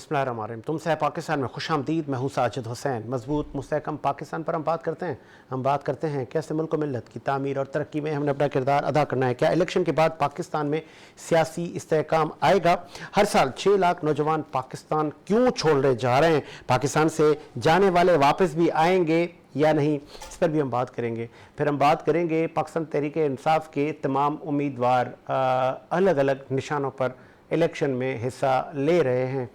बिस्मिल्लाहिर्रहमानिर्रहीम। तुमसे पाकिस्तान में खुशामदीद। मैं हूँ साजिद हुसैन। मजबूत मुस्तहकम पाकिस्तान पर हम बात करते हैं। हम बात करते हैं कैसे मुल्क मिल्लत की तामीर और तरक्की में हमने अपना किरदार अदा करना है। क्या इलेक्शन के बाद पाकिस्तान में सियासी इस्तेहकाम आएगा? हर साल 6 लाख नौजवान पाकिस्तान क्यों छोड़ने जा रहे हैं? पाकिस्तान से जाने वाले वापस भी आएंगे या नहीं, इस पर भी हम बात करेंगे। फिर हम बात करेंगे पाकिस्तान तहरीक-ए-इंसाफ के तमाम उम्मीदवार अलग अलग निशानों पर इलेक्शन में हिस्सा ले रहे हैं।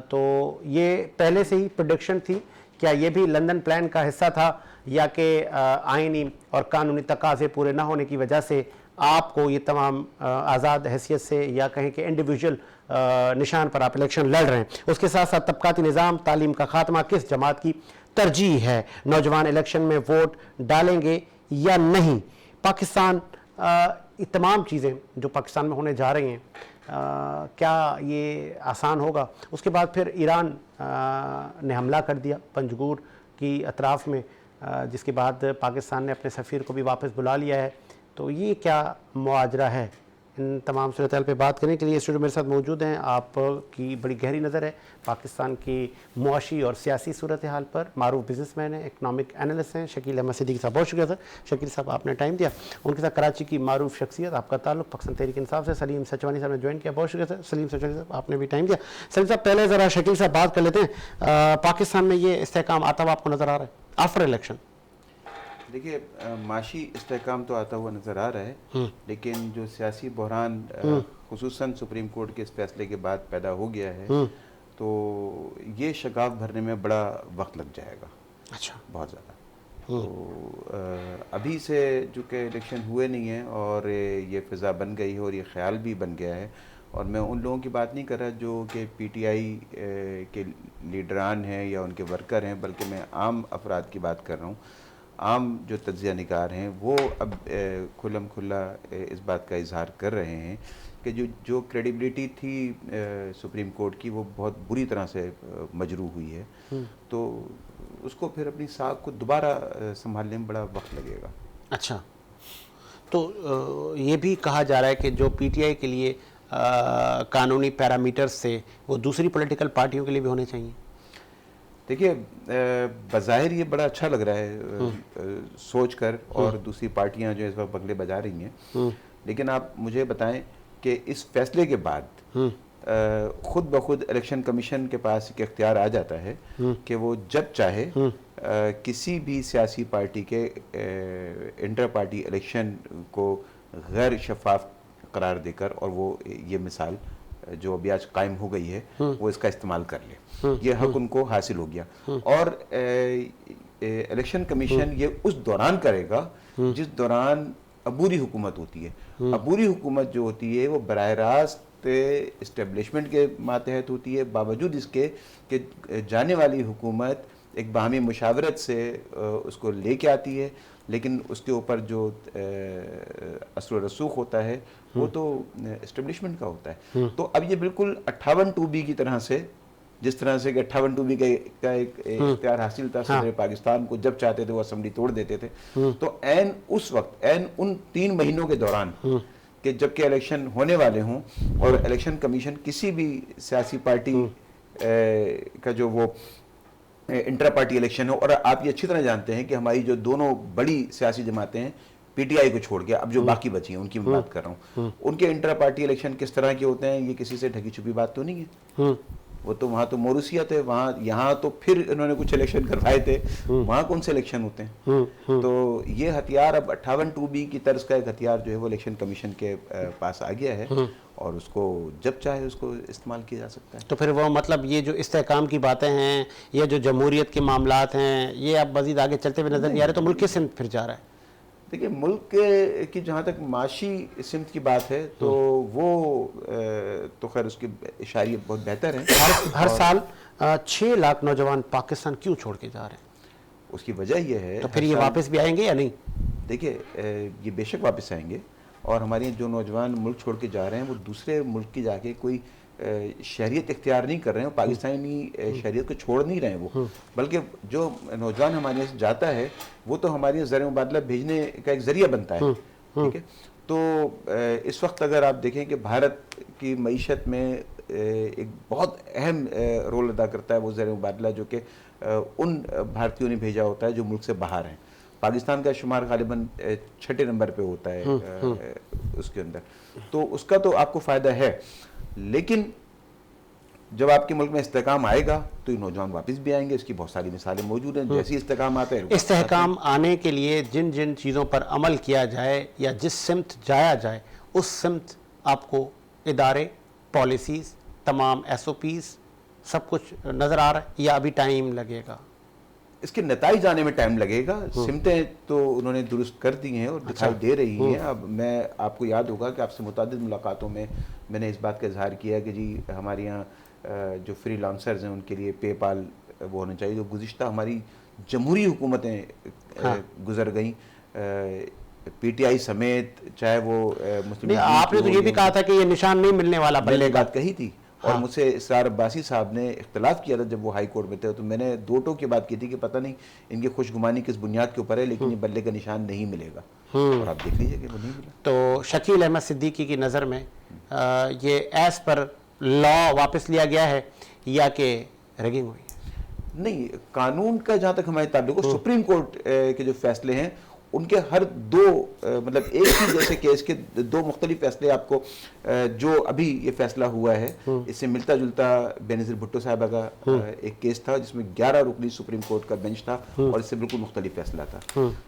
तो ये पहले से ही प्रेडिक्शन थी? क्या ये भी लंदन प्लान का हिस्सा था, या कि आइनी और कानूनी तकाज़े पूरे ना होने की वजह से आपको ये तमाम आज़ाद हैसियत से या कहें कि इंडिविजुअल निशान पर आप इलेक्शन लड़ रहे हैं? उसके साथ साथ तबकाती निज़ाम, तालीम का खात्मा किस जमात की तरजीह है? नौजवान इलेक्शन में वोट डालेंगे या नहीं? पाकिस्तान ये तमाम चीज़ें जो पाकिस्तान में होने जा रही हैं, क्या ये आसान होगा? उसके बाद फिर ईरान ने हमला कर दिया पंजगूर की अतराफ़ में, जिसके बाद पाकिस्तान ने अपने सफ़ीर को भी वापस बुला लिया है। तो ये क्या माजरा है? इन तमाम सूरत-ए-हाल पे बात करने के लिए स्टूडियो मेरे साथ मौजूद हैं। आपकी बड़ी गहरी नज़र है पाकिस्तान की मुआशी और सियासी सूरत-ए-हाल पर। मारूफ बिजनेसमैन हैं, इकनॉमिक एनालिस्ट हैं शकील अहमद सिद्दीकी साहब। बहुत शुक्रिया सर, शकील साहब आपने टाइम दिया। उनके साथ कराची की मारूफ शख्सियत, आपका ताल्लुक पाकिस्तान तहरीक-ए-इंसाफ से, सलीम सचवानी साहब ने ज्वाइन किया। बहुत शुक्रिया सर, सलीम सचवानी साहब आपने भी टाइम दिया। सलीम साहब, पहले ज़रा शकील साहब बात कर लेते हैं। पाकिस्तान में ये इस्तेहकाम आता हुआ आपको नज़र आ रहा है आफ्टर इलेक्शन? देखिए, माशी इस्तेहकाम तो आता हुआ नज़र आ रहा है, लेकिन जो सियासी बहरान खुसूसन सुप्रीम कोर्ट के इस फैसले के बाद पैदा हो गया है, तो ये शगाफ भरने में बड़ा वक्त लग जाएगा। अच्छा, बहुत ज़्यादा। तो अभी से चूँकि इलेक्शन हुए नहीं हैं और ये फ़िज़ा बन गई है और ये ख्याल भी बन गया है, और मैं उन लोगों की बात नहीं कर रहा जो कि पीटीआई के लीडरान हैं या उनके वर्कर हैं, बल्कि मैं आम अफराद की बात कर रहा हूँ। आम जो तज्ज़िया निगार हैं वो अब खुल्लम खुल्ला इस बात का इजहार कर रहे हैं कि जो क्रेडिबिलिटी थी सुप्रीम कोर्ट की, वो बहुत बुरी तरह से मजरूह हुई है। तो उसको फिर अपनी साख को दोबारा संभालने में बड़ा वक्त लगेगा। अच्छा, तो ये भी कहा जा रहा है कि जो पीटीआई के लिए कानूनी पैरामीटर्स से वो दूसरी पॉलिटिकल पार्टियों के लिए भी होने चाहिए। देखिए, बज़ाहिर ये बड़ा अच्छा लग रहा है सोच कर, और दूसरी पार्टियां जो इस वक्त बगले बजा रही हैं, लेकिन आप मुझे बताएं कि इस फैसले के बाद खुद ब खुद इलेक्शन कमीशन के पास एक इख्तियार आ जाता है कि वो जब चाहे किसी भी सियासी पार्टी के इंटर पार्टी इलेक्शन को गैर शफाफ करार देकर, और वो ये मिसाल जो अभी आज कायम हो गई है वो इसका इस्तेमाल कर ले, ये हक उनको हासिल हो गया। और इलेक्शन कमीशन ये उस दौरान करेगा जिस दौरान अबूरी हुकूमत होती है। अबूरी हुकूमत जो होती है वो बराह रास्त इस्टेब्लिशमेंट के मातहत होती है, बावजूद इसके कि जाने वाली हुकूमत एक बाहमी मुशावरत से उसको लेके आती है, लेकिन उसके ऊपर जो असर व रसूख होता है वो तो इस्टेब्लिशमेंट का होता है। तो अब ये बिल्कुल 58(2)B की तरह से, जिस तरह से 58(2)B का एक इख्तियार हासिल था सदर पाकिस्तान को, जब चाहते थे वो असम्बली तोड़ देते थे। तो ऐन उस वक्त, ऐन उन 3 महीनों के दौरान कि जबकि इलेक्शन होने वाले हों और इलेक्शन कमीशन किसी भी सियासी पार्टी का जो वो इंटर पार्टी इलेक्शन हो, और आप ये अच्छी तरह जानते हैं कि हमारी जो दोनों बड़ी सियासी जमातें हैं, पीटीआई को छोड़ के अब जो बाकी बची हैं उनकी मैं बात कर रहा हूँ, उनके इंटर पार्टी इलेक्शन किस तरह के होते हैं, ये किसी से ढकी छुपी बात तो नहीं है। वो तो वहाँ तो मोरूसियत है, वहाँ यहाँ तो फिर इन्होंने कुछ इलेक्शन करवाए थे, वहाँ कौन से इलेक्शन होते हैं। तो ये हथियार अब 58(2)B की तर्ज का एक हथियार जो है वो इलेक्शन कमीशन के पास आ गया है, और उसको जब चाहे उसको इस्तेमाल किया जा सकता है। तो फिर वो मतलब ये जो इस्तेहकाम की बातें हैं, ये जो जमहूरियत के मामलात हैं, ये अब मज़ीद आगे चलते हुए नजर नहीं आ रहे, तो मुल्क किस सिमत फिर जा रहा है? देखिए, मुल्क की जहाँ तक माशी सिमत की बात है तो वो तो खैर उसकी इशारियत बहुत बेहतर है। हर साल 6 लाख नौजवान पाकिस्तान क्यों छोड़ के जा रहे हैं? उसकी वजह यह है, तो फिर ये वापस भी आएंगे या नहीं? देखिए, ये बेशक वापस आएंगे, और हमारे जो नौजवान मुल्क छोड़ के जा रहे हैं वो दूसरे मुल्क की जाके कोई शहरियत इख्तियार नहीं कर रहे हैं, पाकिस्तानी शहरियत को छोड़ नहीं रहे हैं वो, बल्कि जो नौजवान हमारे यहाँ से जाता है वो तो हमारे ज़र मुबादला भेजने का एक ज़रिया बनता है। ठीक है, तो इस वक्त अगर आप देखें कि भारत की मईशत में एक बहुत अहम रोल अदा करता है वो ज़र मुबादला, जो कि उन भारतीयों ने भेजा होता है जो मुल्क से बाहर हैं। पाकिस्तान का शुमार गालिबन 6ठे नंबर पे होता है उसके अंदर, तो उसका तो आपको फ़ायदा है। लेकिन जब आपके मुल्क में इस्तेहकाम आएगा तो ये नौजवान वापस भी आएंगे। इसकी बहुत सारी मिसालें मौजूद हैं। जैसे इस्तेहकाम आता है, इस्तेहकाम आने के लिए जिन जिन चीज़ों पर अमल किया जाए या जिस सिमत जाया जाए, उस सिमत आपको इदारे, पॉलिसीज़, तमाम SOPs सब कुछ नज़र आ रहा है या अभी टाइम लगेगा? इसके नताइज आने में टाइम लगेगा। सिमतें तो उन्होंने दुरुस्त कर दी हैं और दिखाई दे रही हैं। अब मैं, आपको याद होगा कि आपसे मुतादिद मुलाकातों में मैंने इस बात का इजहार किया कि जी हमारे यहाँ जो फ्रीलांसर्स हैं उनके लिए पेपाल वो होना चाहिए। जो गुज़िश्ता हमारी जमहूरी हुकूमतें गुजर गई, PTI समेत, चाहे वो मुस्लिम, आपने तो ये भी कहा था कि ये निशान नहीं मिलने वाला बल्ले का, बात कही थी। और मुझसे इसरार अब्बासी साहब ने इख्तलाफ किया था जब वो हाई कोर्ट में थे, तो मैंने 2 टोक की बात की थी कि पता नहीं इनकी खुशगुमानी किस बुनियाद के ऊपर है, लेकिन ये बल्ले का निशान नहीं मिलेगा। और आप देख लीजिए कि वो नहीं मिला। तो शकील अहमद सिद्दीकी की नज़र में ये एज पर लॉ वापस लिया गया है या कि रैगिंग हुई है? नहीं, कानून का जहाँ तक हमारे ताल्लुक है, सुप्रीम कोर्ट के जो फैसले हैं उनके हर 2 मतलब एक ही जैसे केस के 2 मुख्तलिफ फैसले आपको, जो अभी ये फैसला हुआ है इससे मिलता जुलता बेनज़ीर भुट्टो साहबा का एक केस था जिसमें 11 रुकनी सुप्रीम कोर्ट का बेंच था और इससे बिल्कुल मुख्तलिफ फैसला था।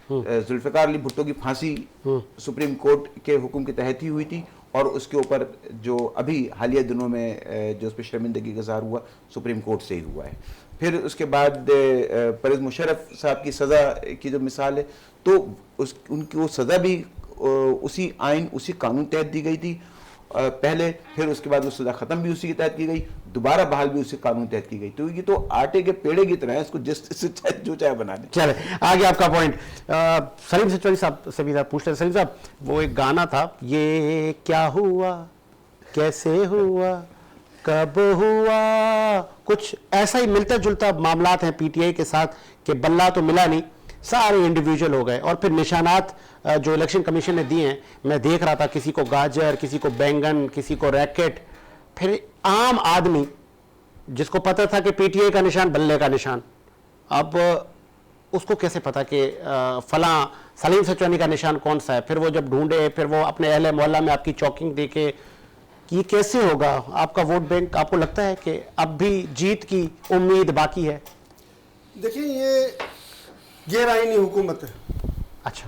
जुल्फ़िकार अली भुट्टो की फांसी सुप्रीम कोर्ट के हुक्म के तहत ही हुई थी और उसके ऊपर जो अभी हालिया दिनों में जो उस पर शर्मिंदगी का इज़हार हुआ सुप्रीम कोर्ट से ही हुआ है। फिर उसके बाद परवेज़ मुशर्रफ साहब की सज़ा की जो मिसाल है, तो उनकी वो सज़ा भी उसी आइन, उसी कानून तहत दी गई थी पहले, फिर उसके बाद वो सज़ा ख़त्म भी उसी के तहत की गई, दोबारा बहाल भी उसी कानून तहत की गई। तो ये तो आटे के पेड़े की तरह है, इसको जिस जो चाहे बना दें। चले आगे आपका पॉइंट। सलीम सचौरी साहब से भी पूछ रहे। सलीम साहब, वो एक गाना था, ये क्या हुआ, कैसे हुआ, कब हुआ, कुछ ऐसा ही मिलता जुलता मामलात हैं PTI के साथ कि बल्ला तो मिला नहीं, सारे इंडिविजुअल हो गए। और फिर निशानात जो इलेक्शन कमीशन ने दिए हैं, मैं देख रहा था, किसी को गाजर, किसी को बैंगन, किसी को रैकेट। फिर आम आदमी जिसको पता था कि PTI का निशान बल्ले का निशान, अब उसको कैसे पता कि फलां सलीम सचौनी का निशान कौन सा है? फिर वो जब ढूंढे, फिर वो अपने अहले मोहल्ला में आपकी चौकिंग देखे, ये कैसे होगा आपका वोट बैंक? आपको लगता है कि अब भी जीत की उम्मीद बाकी है? देखिए, ये गैर आईनी हुकूमत है। अच्छा,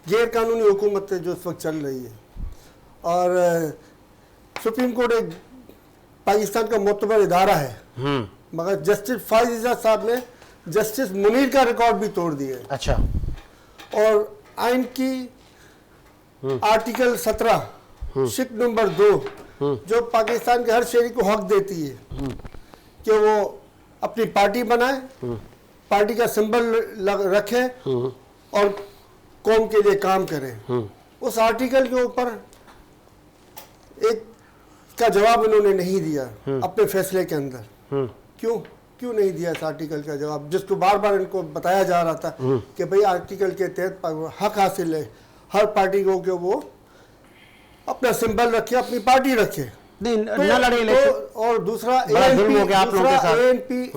गैर कानूनी हुकूमत है जो इस वक्त चल रही है। और सुप्रीम कोर्ट एक पाकिस्तान का मोतबर इदारा है, मगर जस्टिस फाइज इज़ा साहब ने जस्टिस मुनीर का रिकॉर्ड भी तोड़ दिया है। अच्छा। और आइन की आर्टिकल 17 शिक नंबर 2 जो पाकिस्तान के हर शहरी को हक देती है कि वो अपनी पार्टी बनाए, पार्टी का सिंबल रखे और कौम के लिए काम करे, उस आर्टिकल के ऊपर एक का जवाब इन्होंने नहीं दिया अपने फैसले के अंदर। क्यों नहीं दिया इस आर्टिकल का जवाब, जिसको बार बार इनको बताया जा रहा था कि भाई आर्टिकल के तहत हक हासिल है हर पार्टी को कि वो अपना सिंबल रखे, अपनी पार्टी रखे, न लड़े इलेक्शन। और दूसरा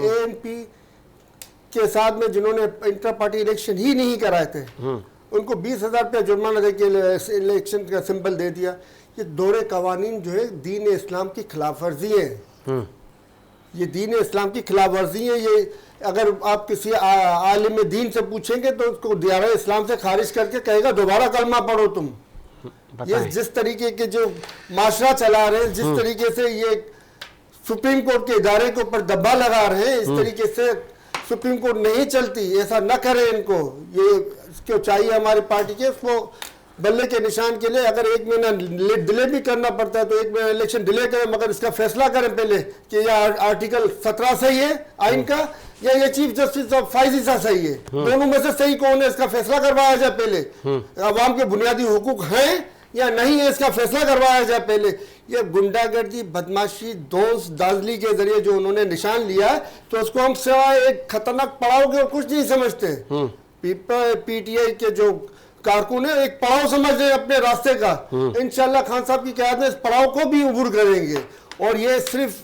ANP के साथ में जिन्होंने इंटर पार्टी इलेक्शन ही नहीं कराए थे, उनको 20,000 रुपया जुर्माना देके इलेक्शन का सिंबल दे दिया। ये दोहरे कवानीन जो है दीन इस्लाम की खिलाफ वर्जी है। ये दीन इस्लाम की खिलाफ वर्जी है। ये अगर आप किसी आलिम दीन से पूछेंगे तो उसको दियारा इस्लाम से खारिज करके कहेगा दोबारा कलमा पढ़ो तुम। ये जिस तरीके के जो माशरा चला रहे हैं, जिस तरीके से ये सुप्रीम कोर्ट के इदारे के ऊपर दब्बा लगा रहे हैं, इस तरीके से सुप्रीम कोर्ट नहीं चलती। ऐसा न करें इनको, ये क्यों चाहिए हमारी पार्टी के उसको बल्ले के निशान के लिए अगर 1 महीना डिले भी करना पड़ता है तो 1 महीना इलेक्शन डिले करें, मगर इसका फैसला करें पहले कि यह आर्टिकल 17 सही है आइन का या ये चीफ जस्टिस ऑफ फाइज इज़ा सही है। दोनों में से सही कौन है, इसका फैसला करवाया जाए पहले। अवाम के बुनियादी हुकूक हैं या नहीं है, इसका फैसला करवाया जाए पहले। ये गुंडागर्दी, बदमाशी, दोस्त दाजली के जरिए जो उन्होंने निशान लिया है, तो उसको हम सिवाय एक खतरनाक पड़ाव के और कुछ नहीं समझते। PTI के जो कारकुन है एक पड़ाव समझ रहे हैं अपने रास्ते का। इंशाल्लाह खान साहब की क़यादत में इस पड़ाव को भी उबूर करेंगे और ये सिर्फ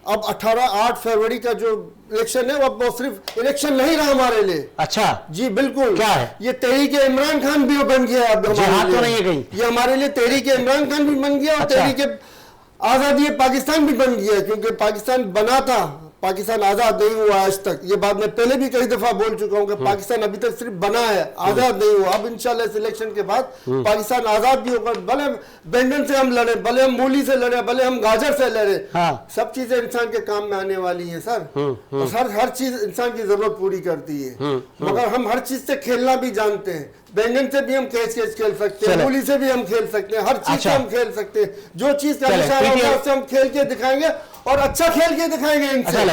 अब 8 फरवरी का जो इलेक्शन है वो सिर्फ इलेक्शन नहीं रहा हमारे लिए। अच्छा जी बिल्कुल। क्या है? ये तहरीक इमरान खान भी बन गया अब जिहाद तो नहीं है कहीं? ये हमारे लिए तहरीक इमरान खान भी बन गया और अच्छा। तहरीक आज़ादी पाकिस्तान भी बन गया, क्योंकि पाकिस्तान बना था, पाकिस्तान आज़ाद नहीं हुआ आज तक। ये बात मैं पहले भी कई दफ़ा बोल चुका हूँ कि पाकिस्तान अभी तक सिर्फ बना है, आज़ाद नहीं हुआ। अब इंशाल्लाह इस इलेक्शन के बाद पाकिस्तान आज़ाद भी होगा। भले बैंगन से हम लड़े, भले हम मूली से लड़े, भले हम गाजर से लड़े, हाँ। सब चीज़ें इंसान के काम में आने वाली हैं सर। और हर चीज़ इंसान की ज़रूरत पूरी करती है। मगर हम हर चीज़ से खेलना भी जानते हैं। बैंगन से भी हम कैच खेल सकते हैं, मूली से भी हम खेल सकते हैं, हर चीज़ से हम खेल सकते हैं। जो चीज़ का निशाना होगा उससे हम खेल के दिखाएंगे और अच्छा खेल के दिखाएंगे इनसे।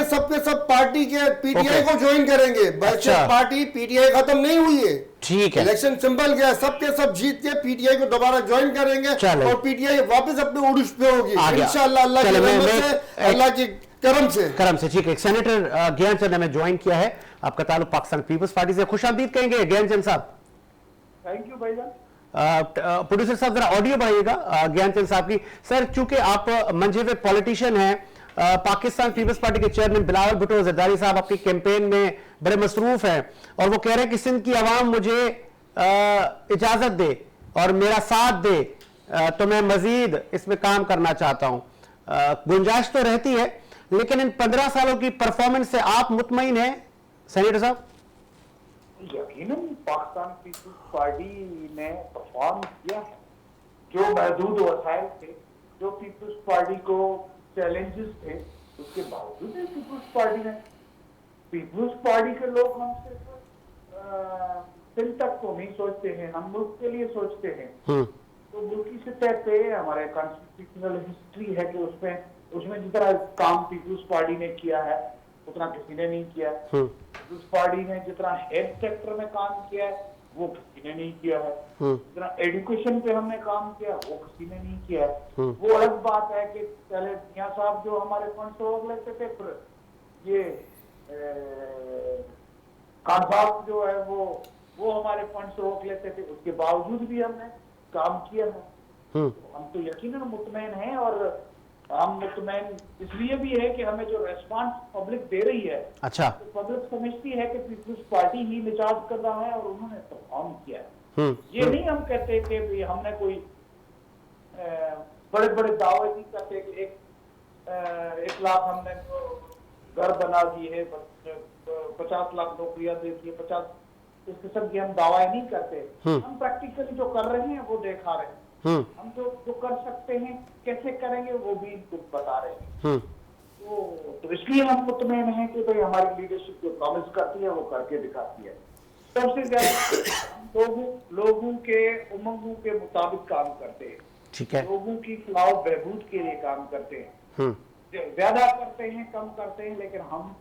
सबके सब पार्टी के पीटीआई को ज्वाइन करेंगे। पार्टी पीटीआई खत्म नहीं हुई है, ठीक है। इलेक्शन सिंपल गया, सबके सब जीत के पीटीआई को दोबारा ज्वाइन करेंगे और पीटीआई वापस अपने उर्ज पे होगी इंशाल्लाह, अल्लाह की रहमत से, अल्लाह की करम से। ठीक है। सेनेटर ज्ञान चंद ने हमें ज्वाइन किया है, आपका ताल्लुक पाकिस्तान पीपल्स पार्टी से। खुशामदीद कहेंगे ज्ञान चंद साहब। थैंक यू भाईजान। प्रोड्यूसर साहब जरा ऑडियो बढ़ाइएगा ज्ञान चंद साहब की। सर चूंकि आप मंझे हुए पॉलिटिशियन हैं, पाकिस्तान पीपल्स पार्टी के चेयरमैन बिलावल भुट्टो जरदारी साहब आपकी कैंपेन में बड़े मसरूफ हैं और वो कह रहे हैं कि सिंध की आवाम मुझे इजाजत दे और मेरा साथ दे तो मैं मजीद इसमें काम करना चाहता हूं। गुंजाइश तो रहती है, लेकिन इन 15 सालों की परफॉर्मेंस से आप मुतमईन हैं सेनेटर साहब? यकीनन पाकिस्तान पीपल्स पार्टी ने परफॉर्म किया है। जो महदूद वसाइल थे, जो पीपल्स पार्टी को चैलेंजेस थे, उसके बावजूद पीपल्स पार्टी के लोग हमसे सिंध तक को नहीं सोचते हैं, हम मुल्क के लिए सोचते हैं। तो मुल्क की सतह पे हमारे कॉन्स्टिट्यूशनल हिस्ट्री है कि उसमें जितना काम पीपल्स पार्टी ने किया है उतना किसी ने नहीं किया। पीपल्स पार्टी ने जितना हेल्थ सेक्टर में काम किया है वो किसी ने नहीं किया है। जितना एजुकेशन पे हमने काम किया वो किसी ने नहीं किया है। वो अलग बात है कि पहले मियां साहब जो हमारे फंड रोक लेते थे, फिर ये खान साहब जो है वो हमारे फंड रोक लेते थे, उसके बावजूद भी हमने काम किया है। हम तो यकीनन मुतमईन हैं और हम मुतमईन इसलिए भी है कि हमें जो रेस्पॉन्स पब्लिक दे रही है, अच्छा, तो पब्लिक समझती है कि पीपल्स पार्टी ही निजात कर रहा है और उन्होंने परफॉर्म किया है। ये नहीं हम कहते कि हमने कोई बड़े बड़े दावे नहीं करते कि 1 लाख हमने घर बना दिए है, 50 लाख नौकरियां दे दी है, 50 इस किस्म की हम दावाएं नहीं करते। हम प्रैक्टिकली जो कर रहे हैं वो दिखा रहे हैं। हम जो कर सकते हैं कैसे करेंगे वो भी इनको बता रहे हैं। तो इसलिए हम मुतमईन हैं कि भाई हमारी लीडरशिप जो प्रॉमिस करती है वो करके दिखाती है। सबसे ज्यादा लोगों के उमंगों के मुताबिक काम करते हैं, ठीक है, लोगों की फलाह बहबूद के लिए काम करते हैं। ज्यादा करते हैं कम करते हैं, लेकिन हम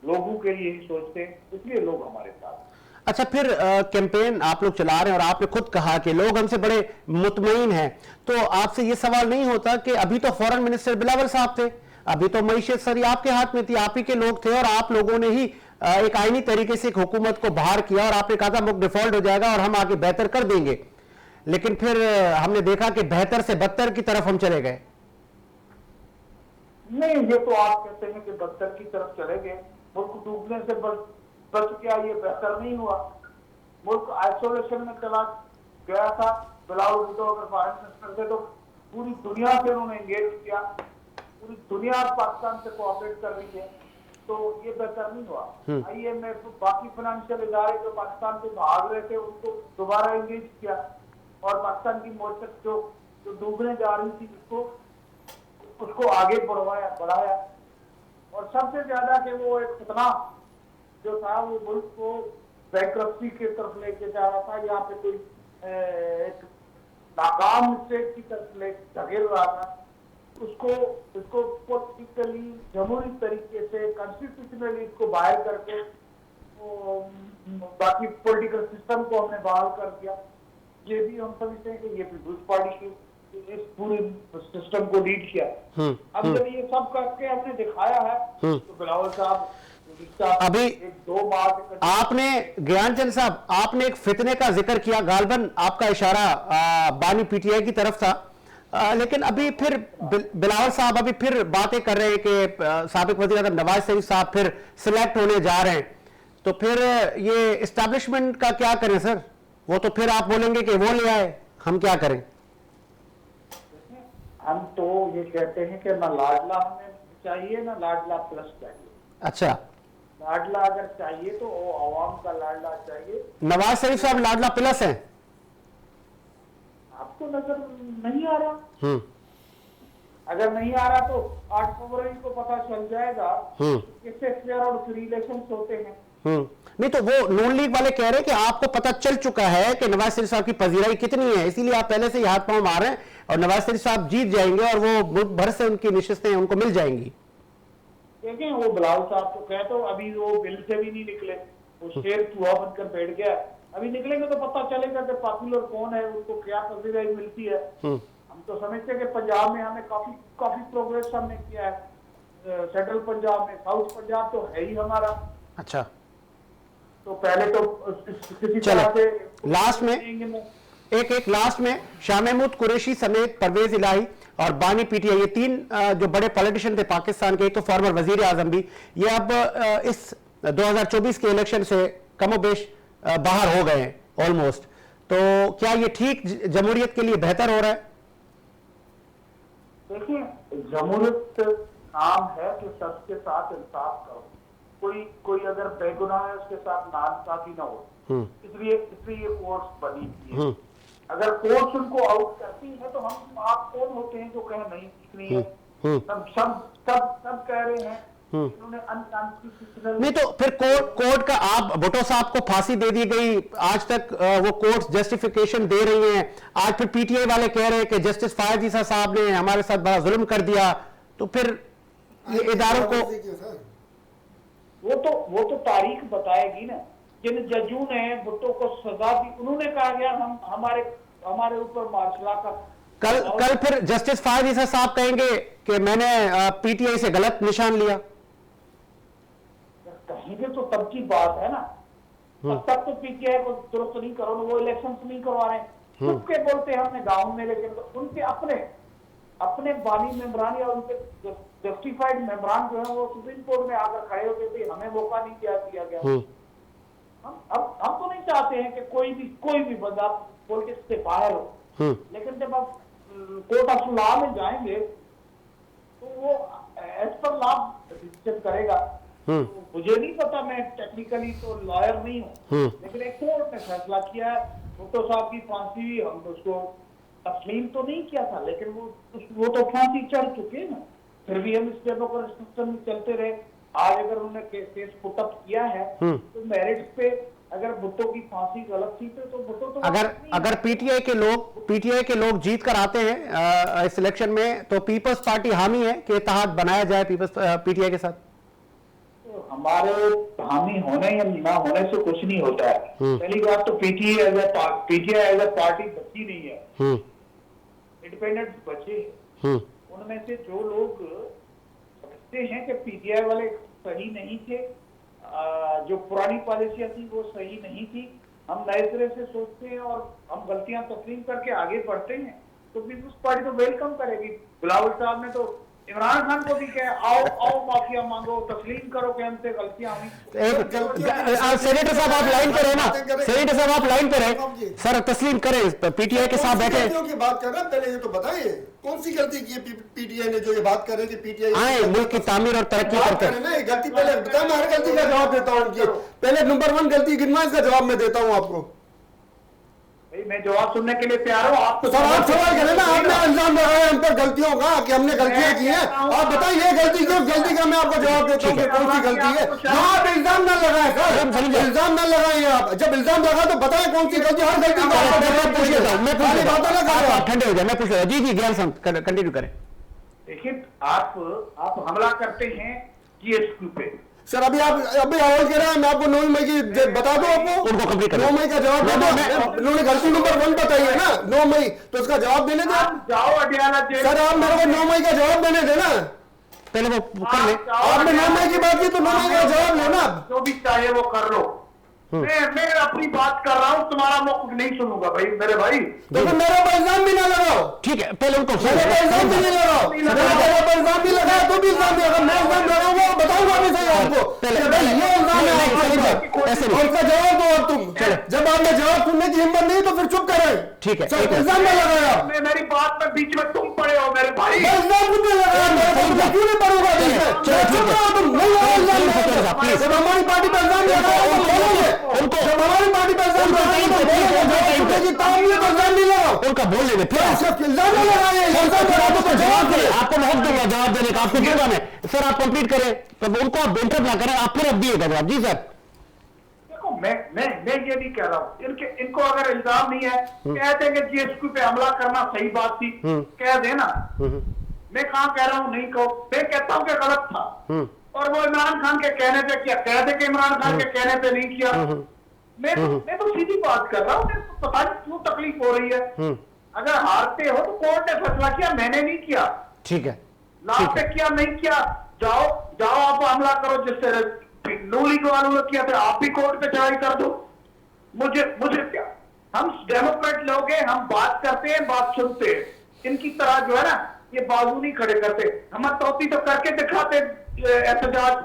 लोगों के लिए ही सोचते हैं, इसलिए लोग हमारे साथ। अच्छा, फिर कैंपेन आप लोग चला रहे हैं और आपने खुद कहा कि लोग हमसे बड़े मुतमईन हैं, तो आपसे ये सवाल नहीं होता कि अभी तो फॉरेन मिनिस्टर बिलावल साहब थे, अभी तो मईशत सारी आपके हाथ में थी, आप ही के लोग थे और आप लोगों ने ही एक आईनी तरीके से एक हुकूमत को बाहर किया और आपने कहा था मुल्क डिफॉल्ट हो जाएगा और हम आगे बेहतर कर देंगे, लेकिन फिर हमने देखा कि बेहतर से बदतर की तरफ हम चले गए। नहीं, ये तो आप कहते हैं कि बदतर की तरफ चले गए। मुल्क डूबने से बच गया, ये बेहतर नहीं हुआ। मुल्क आइसोलेशन में चला गया था। बिलावल भुट्टो अगर फॉरेन मिनिस्टर थे तो पूरी दुनिया से उन्होंने एंगेज किया, पूरी दुनिया पाकिस्तान से कोऑपरेट कर रही है, तो ये बेहतर नहीं हुआ। IMF बाकी फाइनेंशियल इदारे जो पाकिस्तान से भाग रहे थे उनको दोबारा एंगेज किया और पाकिस्तान की मौजूद जो डूबने जा रही थी उसको आगे बढ़ाया। और सबसे ज्यादा कि वो एक फतना जो था वो मुल्क को बैंक्रप्सी की तरफ लेके जा रहा था, यहाँ पे कोई एक नाकाम स्टेट की तरफ ले धकेल रहा था, उसको पॉलिटिकली जमहूरी तरीके से कॉन्स्टिट्यूशनली इसको बाहर करके बाकी पॉलिटिकल सिस्टम को हमने बहाल कर दिया। ये भी हम समझते हैं कि ये पीपल्स पार्टी की इस पूरे सिस्टम को लीड किया। अब जब ये सब करके हमने दिखाया है तो बिलावल साहब अभी 2 माह आपने ज्ञानचंद साहब, आपने एक फितने का जिक्र किया, गालबन आपका इशारा बानी PTI की तरफ था। लेकिन अभी फिर बिलावल साहब अभी फिर बातें कर रहे हैं कि साबिक वज़ीर आज़म नवाज शरीफ साहब फिर सिलेक्ट होने जा रहे हैं, तो फिर ये इस्टेब्लिशमेंट का क्या करें सर? वो तो फिर आप बोलेंगे कि वो ले आए, हम क्या करें? हम तो ये कहते हैं कि ना लाडला हमें चाहिए ना लाडला प्लस चाहिए। अच्छा, लाडला अगर चाहिए तो वो आवाम का लाडला चाहिए। नवाज शरीफ साहब लाडला प्लस हैं? आपको नजर नहीं आ रहा? अगर नहीं आ रहा तो 8 फरवरी को पता चल जाएगा किससे फेयर और रिलेशन होते हैं। नहीं तो वो नून लीग वाले कह रहे हैं कि आपको पता चल चुका है कि नवाज शरीफ साहब की पजीराई कितनी है, इसीलिए आप पहले से ही हाथ पांव मार रहे हैं और नवाज शरीफ साहब जीत जाएंगे और वो मुल्क भर से उनकी निशस्तें उनको मिल जाएंगी। देखें वो बिलावल साहब तो कहे तो अभी वो बिल से भी नहीं निकले, वो शेर चूहा बनकर बैठ गया। अभी निकलेंगे तो पता चलेगा कि पॉपुलर कौन है, उसको क्या पजीराई मिलती है। हम तो समझते हैं कि पंजाब में हमें काफी प्रोग्रेस हमने किया है, सेंट्रल पंजाब में, साउथ पंजाब तो है ही हमारा। अच्छा, तो पहले तो किसी चलो तरह से लास्ट में एक लास्ट में शाह महमूद कुरैशी समेत परवेज इलाही और बानी पीटीआई, ये तीन जो बड़े पॉलिटिशियन थे पाकिस्तान के, एक तो फॉर्मर वजीर आजम भी, ये अब इस 2024 के इलेक्शन से कमोबेश बाहर हो गए हैं ऑलमोस्ट। तो क्या ये ठीक जमहूरियत के लिए बेहतर हो रहा है? देखिए, जमहूरियत नाम है कि सबके साथ इंसाफ करो, कोई अगर बेगुनाह है उसके साथ नाइंसाफी ना हो, इसलिए ये कोर्ट्स बनी हुई है। अगर कोर्ट्स उनको आउट करती है तो हम आप कौन होते हैं जो कहे नहीं ठीक नहीं है? सब कह रहे हैं इन्होंने अनकॉन्स्टिट्यूशनल। नहीं तो फिर कोर्ट का, आप भुट्टो साहब को फांसी दे दी गई, आज तक वो कोर्ट जस्टिफिकेशन दे रही हैं, आज फिर पीटीआई वाले कह रहे हैं कि जस्टिस फायद ईसा साहब ने हमारे साथ बड़ा जुल्म कर दिया, तो फिर ये इदारों को वो तो तारीख बताएगी ना। जिन जजों ने भुट्टो को सजा दी उन्होंने कहा गया हम हमारे ऊपर मार्शल का। कल फिर जस्टिस फायद ईसा साहब कहेंगे कि मैंने पीटीआई से गलत निशान लिया, कहेंगे तो तब की बात है ना। तब तो पीटीआई को दुरुस्त नहीं करो, वो इलेक्शन नहीं करवा रहे, खुद के बोलते हैं हमने गाँव में, लेकिन उनके अपने बानी मेंबरान या उनके जस्टिफाइड मेंबरान जो है वो सुप्रीम कोर्ट में आकर खड़े होते थे, हमें मौका नहीं दिया गया। हम तो नहीं चाहते हैं कि कोई भी बंदा पॉलिटिक्स से बाहर हो, लेकिन जब आप कोर्ट ऑफ लॉ में जाएंगे तो वो एज पर लॉ डिसीजन करेगा। मुझे नहीं पता, मैं टेक्निकली तो लॉयर नहीं हूँ, लेकिन एक कोर्ट ने फैसला किया है, भुट्टो साहब की फांसी हुई, हम उसको तस्लीम तो नहीं किया था, लेकिन वो तो फांसी चढ़ चुके ना, फिर भी हम इस डेमोक्रेटिक में चलते रहे। आज अगर उन्होंने केस पुटअप किया है तो मेरिट पे अगर भुट्टो की फांसी गलत थी तो भुट्टो तो अगर पीटीआई के लोग जीत कर आते हैं इस इलेक्शन में, तो पीपल्स पार्टी हामी है कि इत्तेहाद बनाया जाए पीटीआई के साथ? तो हमारे हामी होने या ना होने से कुछ नहीं होता है। पहली बात तो पीटीआई एज ए पार्टी बची नहीं है, इंडिपेंडेंट बचे। उनमें से जो लोग समझते हैं कि पीटीआई वाले सही नहीं थे, जो पुरानी पॉलिसियां थी वो सही नहीं थी, हम नए सिरे से सोचते हैं और हम गलतियां तस्लीम करके आगे बढ़ते हैं, तो पीपल्स पार्टी तो वेलकम करेगी। बिलावल साहब ने तो इमरान खान को भी कहा आओ माफिया मांगो, तस्लीम करो कि हमसे गलतियां हुई। सेनेटर साहब आप लाइन पर है ना, सेनेटर साहब आप लाइन पर है सर, तस्लीम करें, पीटीआई के साथ बैठे की बात कर रहे हैं, पहले ये तो बताइए कौन सी गलती की पीटीआई ने जो ये बात कर रहे हैं कि पीटीआई आए मुल्क की तामीर और तरक्की करते हैं ना, गलती पहले बताया, मैं हर गलती का जवाब देता हूँ उनकी। पहले नंबर 1 गलती गिनवा, इसका जवाब मैं देता हूँ आपको। मैं जवाब सुनने के लिए तैयार हूँ। आप तो सवाल करें ना, आपने इल्जाम लगाया हम पर गलतियों का कि हमने गलतियां की हैं, आप बताइए गलती क्यों, गलती का मैं आपको जवाब देता हूँ कि कौन सी गलती है। आप इल्जाम ना लगाए सर, इल्जाम ना लगाइए आप, जब इल्जाम लगा तो बताएं कौन सी गलती, हर गलती का ठंडे हो जाए, मैं पूछ रहा हूँ। जी ज्ञान संत कंटिन्यू करें। देखिए, आप हमला करते हैं जीएसक्यू पे सर, अभी आवाज कह रहे हैं, मैं आपको 9 मई की बता दूं, आपको उनको कंप्लीट करें, 9 मई का जवाब दे दो। उन्होंने गलती नंबर 1 बताई है ना 9 मई, तो उसका जवाब देने दो। जाओ अडियाला जेल। सर आप मेरे को 9 मई का जवाब देने देना, पहले वो कर ले। आपने 9 मई की बात की तो 9 मई का जवाब लेना, जो भी चाहे वो कर लो। मैं अपनी बात कर रहा हूँ, तुम्हारा मौक़िफ़ नहीं सुनूंगा भाई मेरे भाई। तो फिर मेरे पर इल्जाम भी ना लगाओ। ठीक है, पहले उनको मेरे पर इल्जाम भी नहीं लगाओ। मेरे पर इल्जाम भी लगाया तो भी इल्जाम नहीं, अगर मैं इल्जाम लगाऊंगा बताऊंगा भी सही आपको कि भाई ये इल्जाम है आपका, ऐसे और उसका जवाब दो। और तुम जब आपने जवाब सुनने की हिम्मत नहीं तो फिर चुप करें। ठीक है, सब इल्जाम ना लगाया। मेरी बात में बीच में तुम पड़े हो मेरे भाई। मैं इल्जाम क्यों नहीं लगाया? मैं क्यों नहीं पढ़ूंगा बीच में? चुप रहो तुम, नहीं लगाओ इल्जाम। जब हमारी पार्टी पर इल्जाम लगाया तो बोलोगे, जब हमारी पार्टी पर इल्जाम लगाया तो बोलोगे, तामीर पर इल्जाम नहीं लगाओ। उनका बोल लेंगे फिर इल्जाम नहीं लगाए, इल्जाम लगाओ तो जवाब दें। आपको मैं हक दूंगा जवाब देने का, आपको दूंगा मैं। सर आप कंप्लीट करें, तब उनको आप बेंटर ना करें, आप फिर अब दिएगा जवाब। जी सर। देखो मैं ये नहीं कह रहा हूँ, इनको अगर इल्जाम नहीं है कह देंगे जीएसक्यू पे हमला करना सही बात थी, कह देना। मैं कहाँ कह रहा हूँ नहीं कहो, मैं कहता हूँ कि गलत था और वो इमरान खान के कहने पे किया, कह दे कि इमरान खान के कहने पे नहीं किया। मैं तो सीधी बात कर रहा हूँ, पता नहीं क्यों तकलीफ हो रही है। अगर हारते हो तो कोर्ट ने फैसला किया, मैंने नहीं किया। ठीक है, लास्ट पे किया नहीं किया, जाओ आप हमला करो, जिससे नू लीग वालों ने किया था, आप भी कोर्ट पे चढ़ाई कर दो। मुझे क्या, हम डेमोक्रेट लोग हैं, हम बात करते हैं, बात सुनते हैं। इनकी तरह जो है ना ये बाजू नहीं खड़े करते, हम तोती तो करके दिखाते एहतजाज।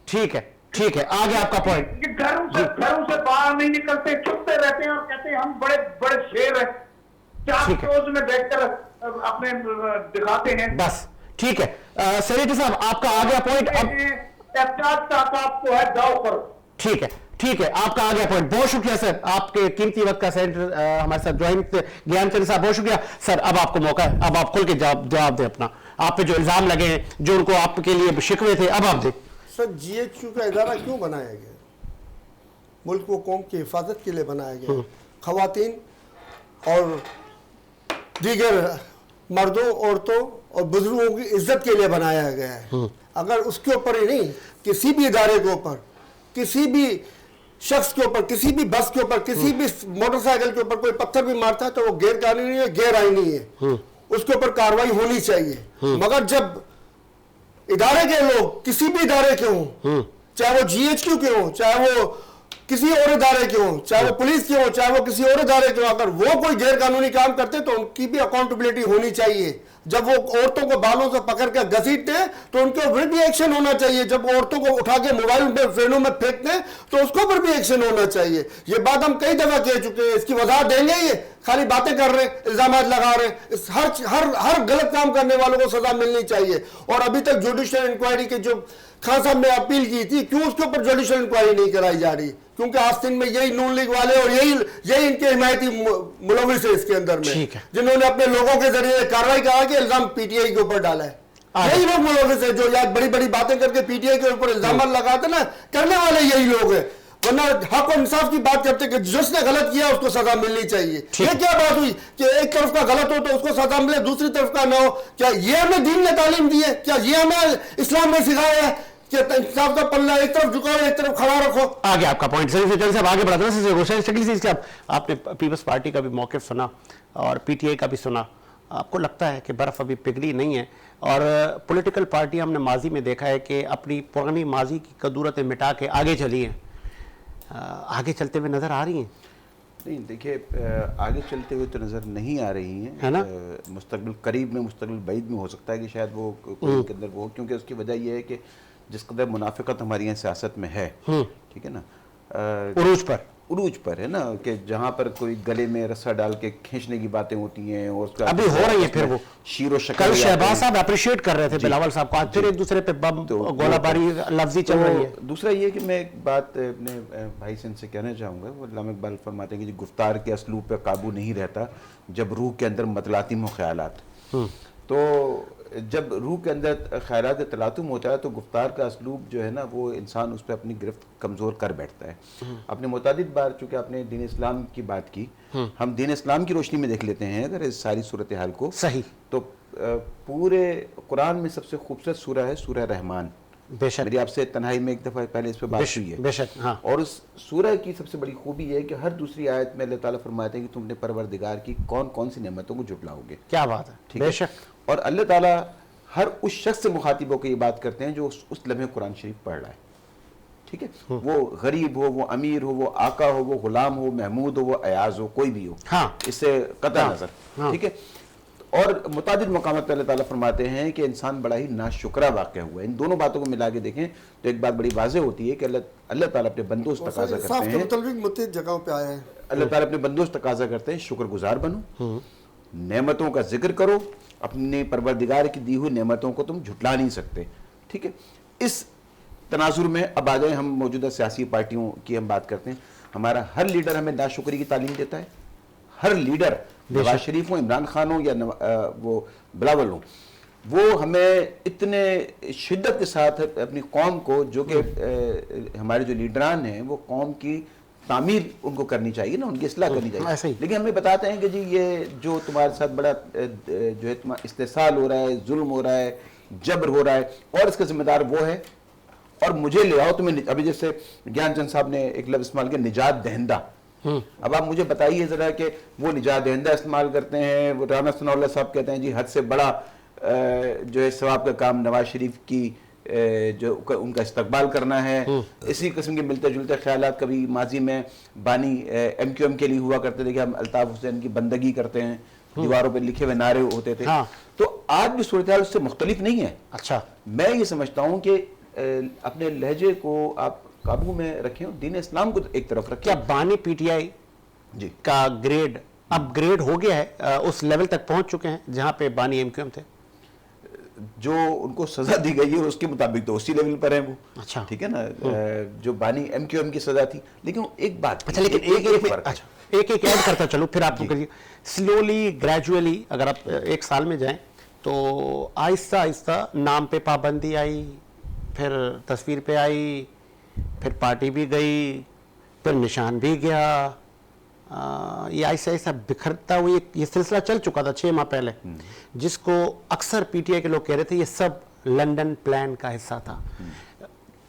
ठीक है, ठीक है, आगे आपका पॉइंट। घरों से बाहर नहीं निकलते, छुपते रहते हैं और कहते हैं हम बड़े बड़े शेर हैं, चार रोज में बैठकर अपने दिखाते हैं। बस ठीक है। सेनेटर साहब आपका आ गया पॉइंट। अब आपको है, जाओ करो। ठीक है, ठीक है, आपका आ गया पॉइंट। बहुत शुक्रिया सर, आपके कीमती वक्त का। सेनेटर हमारे साथ ज्वाइन ज्ञानचंद साहब, बहुत शुक्रिया सर। अब आपको मौका है, अब आप खुल के जवाब दें अपना। आप पे जो इल्जाम लगे हैं, जो उनको आपके लिए शिकवे थे, अब आप दें। सर जीएचक्यू का इदारा क्यों बनाया गया? मुल्क व कौम की हिफाजत के लिए बनाया गया। खवातीन और दीगर मर्दों, औरतों और बुजुर्गों की इज्जत के लिए बनाया गया है। अगर उसके ऊपर ही नहीं, किसी भी इदारे के ऊपर, किसी भी शख्स के ऊपर, किसी भी बस के ऊपर, किसी भी मोटरसाइकिल के ऊपर कोई पत्थर भी मारता है तो वो गैर कानूनी है, गैर आईनी है, उसके ऊपर कार्रवाई होनी चाहिए। मगर जब इदारे के लोग किसी भी इदारे के हों, चाहे वो जीएचक्यू के हों, चाहे वो किसी और इदारे के हों, चाहे वो पुलिस के हों, चाहे वो किसी और इदारे के हों, अगर वो कोई गैर कानूनी काम करते तो उनकी भी अकाउंटेबिलिटी होनी चाहिए। जब वो औरतों को बालों से पकड़ कर घसीटते हैं तो उनके ऊपर भी एक्शन होना चाहिए। जब औरतों को उठा के मोबाइल में फ्रेनों में फेंकते हैं तो उसके ऊपर भी एक्शन होना चाहिए। ये बात हम कई दफा कह चुके हैं, इसकी वजह देंगे, ये खाली बातें कर रहे हैं, इल्जाम लगा रहे हैं। हर गलत काम करने वालों को सजा मिलनी चाहिए। और अभी तक जुडिशियल इंक्वायरी के जो खान साहब ने अपील की थी, क्यों उसके ऊपर जुडिशियल इंक्वायरी नहीं कराई जा रही? क्योंकि आस्तीन में यही नून लीग वाले और यही इनके हिमायती मुलविस है इसके अंदर में, जिन्होंने अपने लोगों के जरिए कार्रवाई करा के इल्जाम पीटीआई के ऊपर डाला है। यही लोग मुलविस है जो यार बड़ी बड़ी बातें करके पीटीआई के ऊपर इल्जाम लगाते ना, करने वाले यही लोग हैं। वरना हक और इंसाफ की बात करते कि जिसने गलत किया उसको सजा मिलनी चाहिए। ये क्या बात हुई कि एक तरफ का गलत हो तो उसको सजा मिले, दूसरी तरफ का ना हो? क्या ये हमें दीन ने तालीम दी है? क्या ये हमें इस्लाम में सिखाया है कि इंसाफ का पल्ला एक तरफ झुकाओ, एक तरफ खड़ा रखो? आगे आपका पॉइंट साहब आगे बढ़ा देना। आपने पीपल्स पार्टी का भी मौक़िफ़ सुना और पीटीआई का भी सुना। आपको लगता है कि बर्फ़ अभी पिघली नहीं है? और पॉलिटिकल पार्टी हमने माजी में देखा है कि अपनी पुरानी माजी की कदूरतें मिटा के आगे चली हैं, आगे चलते हुए नज़र आ रही हैं? नहीं, देखिए आगे चलते हुए तो नज़र नहीं आ रही हैं, है ना। मुस्तकबिल करीब में, मुस्तकबिल बैद में हो सकता है कि शायद वो कोई के अंदर वो, क्योंकि उसकी वजह यह है कि जिस कदर मुनाफिकत हमारी यहाँ सियासत में है, ठीक है ना, उरूज पर है ना, कि जहाँ पर कोई गले में रस्सा डाल के खींचने की बातें होती हैं और उसका अभी हो रही है। फिर वो शीरो शक्ल, कल शहबाज साहब अप्रिशिएट कर रहे थे बिलावल साहब को, आज फिर एक दूसरे पे बम गोलाबारी लफ्जी चल रही है। दूसरा ये कि मैं एक बात अपने भाई से इनसे कहना चाहूँगा, वो अल्लामा इकबाल फरमाते हैं कि गुफ्तार के असलूब पे काबू नहीं रहता जब रूह के अंदर मतलातिम ख्यालात। तो जब रूह के अंदर ख्यालात तलातुम होता है तो गुफ्तार का असलूब जो है ना, वो इंसान उस पर अपनी गिरफ्त कमज़ोर कर बैठता है। आपने मुतादिद बार, चूँकि आपने दीन इस्लाम की बात की, हम दीन इस्लाम की रोशनी में देख लेते हैं अगर इस सारी सूरत हाल को सही, तो पूरे कुरान में सबसे खूबसूरत सूरह है सूरह रहमान। बेशक मेरी आपसे तन्हाई में एक दफ़ा पहले इस पर बात हुई है। बेशक, हाँ। और उस सूरह की सबसे बड़ी खूबी है कि हर दूसरी आयत में अल्लाह ताला फरमाते हैं कि तुमने परवरदिगार की कौन कौन सी नेमतों को जुटलाओगे। क्या बात है, ठीक है। बेशक। और अल्लाह ताला हर उस शख्स से मुखातिब होकर ये बात करते हैं जो उस लम्हे कुरान शरीफ पढ़ रहा है, ठीक है, वो गरीब हो, वो अमीर हो, वो आका हो, वो गुलाम हो, महमूद हो, वो अयाज हो, कोई भी हो, हाँ। इससे कतई हाँ। नजर, हाँ। ठीक है। और मुतादिद मकामात पे अल्लाह ताला फरमाते हैं कि इंसान बड़ा ही नाशुक्रा वाक़या हुआ है। इन दोनों बातों को मिला के देखें तो एक बात बड़ी वाज़ेह होती है कि अल्लाह ताला अपने बंदों से तकाजा करते हैं, मुतअद्दिद जगहों पे आया है, अल्लाह ताला अपने बंदों से तकाजा करते हैं शुक्रगुजार बनो, नेमतों का जिक्र करो, अपने परवरदिगार की दी हुई नेमतों को तुम झुटला नहीं सकते, ठीक है। इस तनाजुर में अब आ जाए हम मौजूदा सियासी पार्टियों की हम बात करते हैं। हमारा हर लीडर हमें नाशुक्री की तालीम देता है, हर लीडर, नवाज शरीफ हो, इमरान खान हो या वो बिलावल हो, वो हमें इतने शिद्दत के साथ अपनी कौम को, जो कि हमारे जो लीडरान हैं वो कौम की तामीर उनको करनी चाहिए ना, उनकी इस्लाह करनी चाहिए, लेकिन हमें बताते हैं कि जी ये जो तुम्हारे साथ बड़ा जो है तुम्हारा इस्तेसाल हो रहा है, जुल्म हो रहा है, जबर हो रहा है, और इसका जिम्मेदार वो है, और मुझे ले आओ तुम्हें। अभी जैसे ज्ञानचंद साहब ने एक लफ्ज़ इस्तेमाल किया, निजात दहिंदा। अब आप मुझे बताइए जरा कि वो निजात दहिंदा इस्तेमाल करते हैं, वो राना सनाउल्लाह साहब कहते हैं जी हद से बड़ा जो है सवाब का काम नवाज शरीफ की जो उनका इस्तकबाल करना है। इसी किस्म के मिलते जुलते ख्यालात कभी माजी में बानी MQM के लिए हुआ करते थे कि हम अल्ताफ हुसैन की बंदगी करते हैं, दीवारों पे लिखे हुए नारे होते थे। हाँ। तो आज भी सूरत हाल उससे मुख्तलिफ नहीं है। अच्छा, मैं ये समझता हूँ कि अपने लहजे को आप काबू में रखें और दीन इस्लाम को एक तरफ रखें। क्या बानी PTI जी का ग्रेड अपग्रेड हो गया है, उस लेवल तक पहुंच चुके हैं जहां पे बानी MQM थे? जो उनको सजा दी गई है उसके मुताबिक तो उसी लेवल पर है वो। अच्छा, ठीक है ना, जो बानी MQM की सजा थी, लेकिन एक बात, अच्छा, लेकिन एक फर्क है। अच्छा एक ऐड करता चलो, फिर आप करिए। स्लोली ग्रेजुअली अगर आप एक साल में जाएं तो आहिस्ता आहिस्ता नाम पे पाबंदी आई, फिर तस्वीर पे आई, फिर पार्टी भी गई, फिर निशान भी गया, ये ऐसा ऐसा बिखरता हुआ ये सिलसिला चल चुका था 6 माह पहले, जिसको अक्सर PTI के लोग कह रहे थे ये सब लंदन प्लान का हिस्सा था।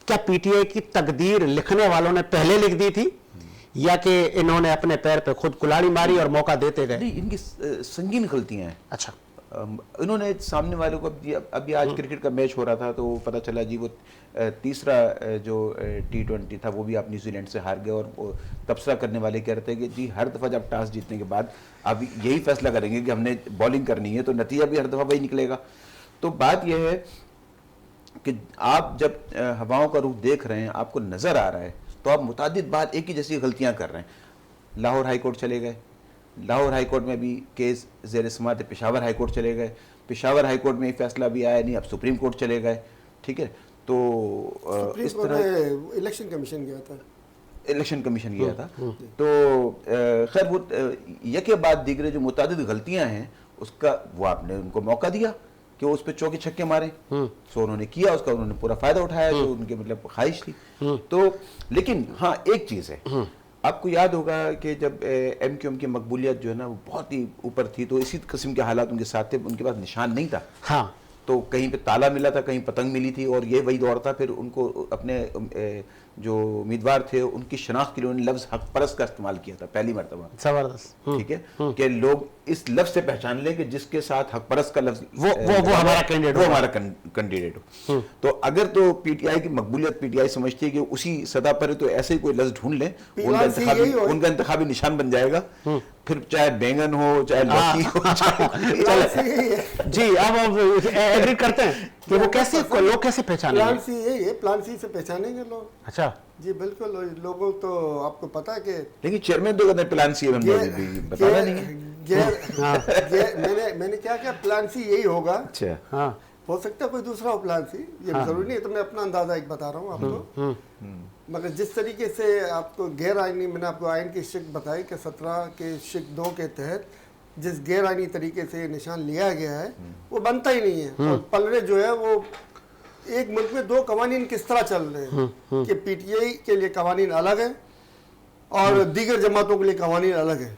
क्या PTI की तकदीर लिखने वालों ने पहले लिख दी थी, या कि इन्होंने अपने पैर पे खुद कुल्हाड़ी मारी और मौका देते गए? नहीं, इनकी संगीन गलतियां हैं। अच्छा, इन्होंने सामने वाले को अभी आज क्रिकेट का मैच हो रहा था तो पता चला जी वो तीसरा जो T20 था वो भी आप न्यूजीलैंड से हार गए, और वो तबसरा करने वाले कह रहे थे कि जी हर दफ़ा जब टॉस जीतने के बाद आप यही फैसला करेंगे कि हमने बॉलिंग करनी है, तो नतीजा भी हर दफ़ा वही निकलेगा। तो बात यह है कि आप जब हवाओं का रुख देख रहे हैं, आपको नज़र आ रहा है, तो आप मुतादिद बार एक ही जैसी गलतियाँ कर रहे हैं। लाहौर हाई कोर्ट चले गए, लाहौर हाई कोर्ट में भी केस ज़ेर समाअत पेशावर हाई कोर्ट चले गए, पेशावर हाई कोर्ट में ये फैसला भी आया नहीं, अब सुप्रीम कोर्ट चले गए, ठीक है। तो इस तरह इलेक्शन कमीशन गया था, इलेक्शन कमीशन गया था। तो खैर वो यके बाद दीगरे जो मुतादिद गलतियां हैं उसका वो आपने उनको मौका दिया कि वो उस पर चौके छक्के मारे, सो उन्होंने किया, उसका उन्होंने पूरा फायदा उठाया जो उनके मतलब ख्वाहिश थी। तो लेकिन हाँ एक चीज़ है, आपको याद होगा कि जब MQM की मकबूलियत जो है ना वो बहुत ही ऊपर थी, तो इसी किस्म के हालात उनके साथ थे, उनके पास निशान नहीं था। हाँ, तो कहीं पे ताला मिला था, कहीं पतंग मिली थी, और ये वही दौर था। फिर उनको अपने जो उम्मीदवार थे उनकी शनाख्त के लिए उन्होंने लफ्ज़ हक परस्त का इस्तेमाल किया था पहली मरतबा। जबरदस्त, ठीक है कि लोग इस लफ्ज़ से पहचान लें कि जिसके साथ हक परस्त का लफ्ज़ वो हमारा कैंडिडेट, वो हमारा कैंडिडेट हो। तो अगर तो PTI की मकबूलियत PTI समझती है कि उसी सतह पर है, तो ऐसे ही कोई लफ्ज़ ढूंढ लें, उनका इंतखाबी निशान बन जाएगा, फिर चाहे बैंगन हो चाहे लौकी हो। जी, अब एग्री करते हैं कि वो कैसे लोग कैसे पहचानेंगे? प्लान C यही है, प्लान C से पहचानेंगे लोग। अच्छा जी बिल्कुल, लोगों तो आपको पता है कि लेकिन चेयरमैन तो कहते हैं प्लान C बताना नहीं है। मैंने क्या किया, प्लान C यही होगा। अच्छा, हाँ, हो सकता है कोई दूसरा हो प्लान C, ये जरूरी नहीं है, तो मैं अपना अंदाजा एक बता रहा हूँ आपको। मगर जिस तरीके से आपको गैर आइनी, मैंने आपको आइन की शिक बताई कि 17 के शिक 2 के तहत जिस गैर आइनी तरीके से निशान लिया गया है वो बनता ही नहीं है। और पलड़े जो है वो एक मुल्क में 2 कवानीन किस तरह चल रहे हैं कि PTI के लिए कवानीन अलग है और दीगर जमातों के लिए कवानीन अलग है।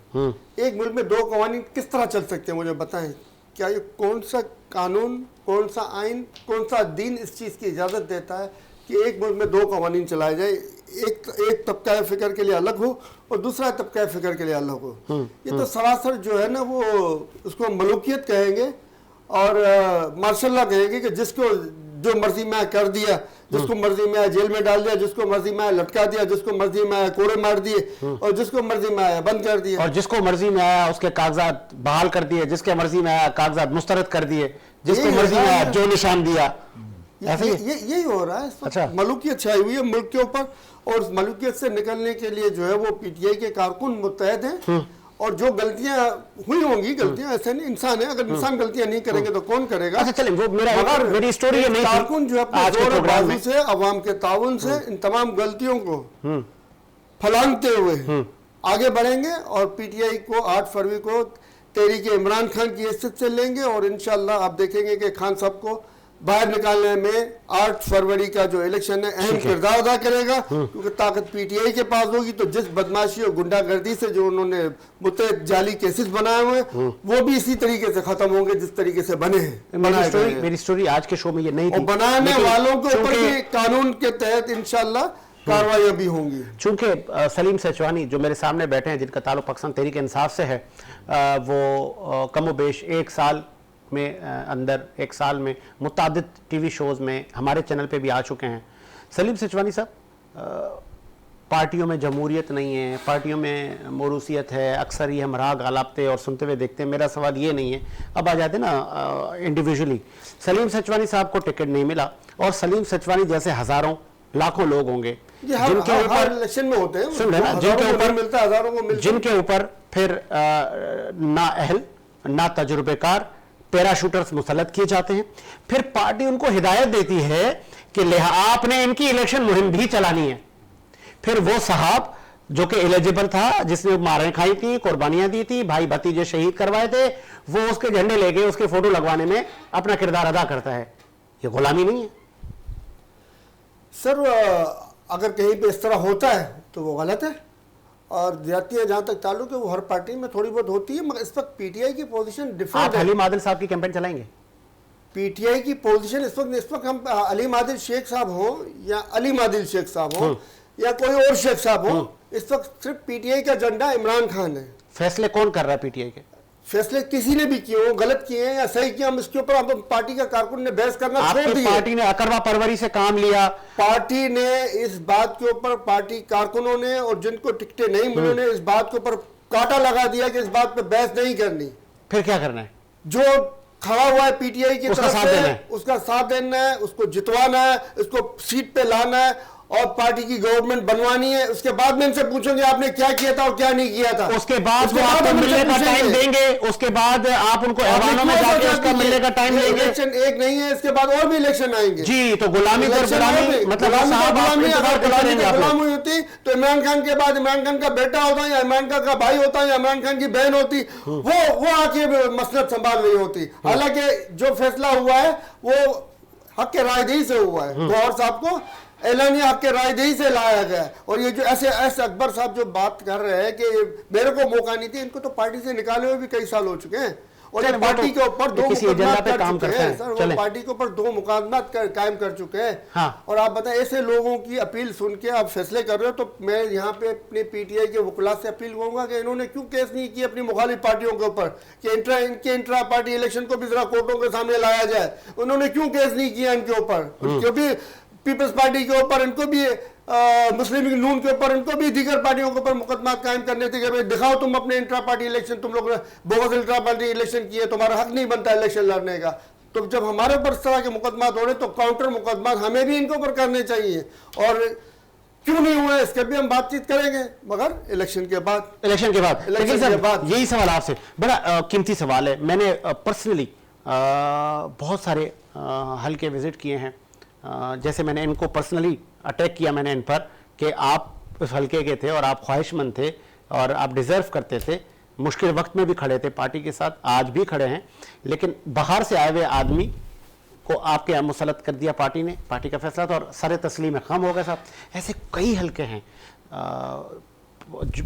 एक मुल्क में 2 कवानीन किस तरह चल सकते हैं, मुझे बताएं। क्या ये कौन सा कानून, कौन सा आइन, कौन सा दीन इस चीज़ की इजाज़त देता है कि एक मुल्क में 2 कवानीन चलाए जाए, एक तबका फ़िक्र के लिए अलग हो और दूसरा तबका फ़िक्र के लिए अलग हो? ये तो सरासर जो है ना वो उसको मलूकियत कहेंगे और मार्शल्ला कहेंगे कि जिसको जो मर्जी में कर दिया, जिसको मर्जी में जेल में डाल दिया, जिसको मर्जी में लटका दिया, जिसको मर्जी में कोड़े मार दिए और जिसको मर्जी में आया बंद कर दिया। और जिसको मर्जी में आया उसके कागजात बहाल कर दिए, जिसके मर्जी में आया कागजात मुस्तरद कर दिए, जिसको मर्जी में आया जो निशान दिया। ऐसे यही हो रहा है। अच्छा। मलूकियत छाई हुई है मुल्क के ऊपर, और मलूकियत से निकलने के लिए जो है वो पीटीआई के कारकुन मुत्तहद हैं। और जो गलतियां हुई होंगी, गलतियां ऐसे नहीं, इंसान है, अगर इंसान गलतियां नहीं करेंगे तो कौन करेगा। अच्छा चलें, वो मेरी स्टोरी ये नहीं थी। कारकुन जो अपने आज के जोर और प्रोग्राम में बाजू से, अवाम के ताउन से इन तमाम गलतियों को फलांगते हुए आगे बढ़ेंगे और पीटीआई को 8 फरवरी को तहरीक इमरान खान की हैसियत से लेंगे और इंशाल्लाह आप देखेंगे कि खान साहब को बाहर निकालने में 8 फरवरी का जो इलेक्शन है अहम किरदार अदा करेगा, क्योंकि ताकत पीटीआई के पास होगी। तो जिस बदमाशी और गुंडागर्दी से जो उन्होंने मुतअद्दिद जाली केसेस बनाए हुए हैं वो भी इसी तरीके से खत्म होंगे जिस तरीके से बने हैं। मेरी स्टोरी आज के शो में ये नहीं थी। और बनाने लेकिन वालों के ऊपर चूंकि- भी कानून के तहत इंशाल्लाह कार्रवाइयां भी होंगी। चूंकि सलीम सेचवानी जो मेरे सामने बैठे हैं, जिनका ताल्लुक पाकिस्तान तहरीक इंसाफ से है, वो कमोबेश एक साल में मुतादिद टीवी शोज़ में हमारे चैनल पे भी आ चुके हैं। सलीम सेचवानी साहब, पार्टियों में जमहूरियत नहीं है, पार्टियों में मोरूसियत है, अक्सर ही हम राग आलापते और सुनते हुए देखते हैं। मेरा सवाल ये नहीं है, अब आ जाते ना इंडिविजुअली। सलीम सेचवानी साहब को टिकट नहीं मिला और सलीम सेचवानी जैसे हज़ारों लाखों लोग होंगे जिनके ऊपर इलेक्शन में होते हैं, सुन रहे ना, जिनके ऊपर मिलता है, हजारों को मिलता है, जिनके ऊपर फिर ना अहल ना तजुर्बेकार पैराशूटर्स मुसल्लत किए जाते हैं। फिर पार्टी उनको हिदायत देती है कि आपने इनकी इलेक्शन मुहिम भी चलानी है। फिर वो साहब जो कि एलिजिबल था, जिसने मारें खाई थी, कुर्बानियां दी थी, भाई भतीजे शहीद करवाए थे, वो उसके झंडे लेके उसके फोटो लगवाने में अपना किरदार अदा करता है। ये गुलामी नहीं है सर? अगर कहीं पे इस तरह होता है तो वो गलत है, और ज्यादतियां जहां तक ताल्लुक है वो हर पार्टी में थोड़ी बहुत होती है, मगर इस वक्त पीटीआई की पोजीशन डिफरेंट आप है। हलीम आदिल साहब की कैंपेन चलाएंगे? पीटीआई की पोजीशन इस वक्त हम अलीम आदिल शेख साहब हो या अलीम आदिल शेख साहब हो या कोई और शेख साहब हो, इस वक्त सिर्फ पीटीआई का झंडा इमरान खान है। फैसले कौन कर रहा है पीटीआई के? फैसले किसी ने भी किए हो, गलत किए हैं या सही किए, हम इसके ऊपर अब पार्टी का कारकुन ने बहस करना छोड़ आपकी दिया। पार्टी ने अकरवा परवरी से काम लिया। पार्टी ने इस बात के ऊपर, पार्टी कारकुनों ने और जिनको टिकटें नहीं मिली ने इस बात के ऊपर कांटा लगा दिया कि इस बात पे बहस नहीं करनी। फिर क्या करना है? जो खड़ा हुआ है पीटीआई की उसका तरफ साथ देना से, है। उसका साथ देना है, उसको जितवाना है, उसको सीट पे लाना है और पार्टी की गवर्नमेंट बनवानी है। उसके बाद में इनसे पूछेंगे आपने क्या किया था और क्या नहीं किया था। उसके बाद वो आपको हम मिलने इनसे का टाइम पूछेंगे। देंगे, उसके बाद आप उनको ऐवानों में जाके उसका मिलने का टाइम देंगे। इलेक्शन एक नहीं है, इसके बाद और भी इलेक्शन आएंगे जी। तो गुलामी पर इलेक्शन गुलामी, होगी। मतलब गुलामी साहब पर आप गुलामी, इंतजार अगर करते गुलामी रहेंगे पर आप लोग। गुलामी होती तो इमरान खान के बाद इमरान खान का बेटा होता या इमरान खान का भाई होता या इमरान खान की बहन होती, वो आके मसनद संभाल रही होती। हालांकि जो फैसला हुआ है वो हक के रायदही से हुआ है। गौहर साहब को एलानिया हक के रायदही से लाया गया है। और ये जो ऐसे अकबर साहब जो बात कर रहे हैं कि मेरे को मौका नहीं थी, इनको तो पार्टी से निकाले हुए भी कई साल हो चुके हैं और ये पार्टी के ऊपर दो किसी एजेंडा मुकदमा पे कर काम चुके करते हैं हैं। सर। वो चलें। पार्टी के ऊपर 2 मुकदमा कायम कर चुके हैं। हाँ। और आप बताएं, ऐसे लोगों की अपील सुन के आप फैसले कर रहे हो, तो मैं यहाँ पे अपने पीटीआई के वकला से अपील करूंगा कि इन्होंने क्यों केस नहीं किया अपनी मुखालिफ पार्टियों के ऊपर कि इनके इंट्रा पार्टी इलेक्शन को भी जरा कोर्टों के सामने लाया जाए। उन्होंने क्यों केस नहीं किया इनके ऊपर, क्योंकि पीपल्स पार्टी के ऊपर इनको भी मुस्लिम लीग नून के ऊपर इनको भी दीगर पार्टियों के ऊपर मुकदमा कायम करने थे कि भाई दिखाओ तुम अपने इंट्रा पार्टी इलेक्शन, तुम लोग बोगस इंट्रा पार्टी इलेक्शन किए, तुम्हारा हक नहीं बनता इलेक्शन लड़ने का। तो जब हमारे ऊपर इस तरह के मुकदमा हो रहे तो काउंटर मुकदमा हमें भी इनके ऊपर करने चाहिए। और क्यों नहीं हुए इसके भी हम बातचीत करेंगे, मगर इलेक्शन के बाद। इलेक्शन के बाद। इलेक्शन लेकिन के सर बाद। यही सवाल आपसे बड़ा कीमती सवाल है। मैंने पर्सनली बहुत सारे हल्के विजिट किए हैं। जैसे मैंने इनको पर्सनली अटैक किया मैंने इन पर कि आप उस हल्के के थे और आप ख्वाहिशमंद थे और आप डिज़र्व करते थे, मुश्किल वक्त में भी खड़े थे पार्टी के साथ, आज भी खड़े हैं। लेकिन बाहर से आए हुए आदमी को आपके यहाँ मुसल्लत कर दिया पार्टी ने, पार्टी का फैसला था और सरे तस्लीम खम हो गया साहब। ऐसे कई हल्के हैं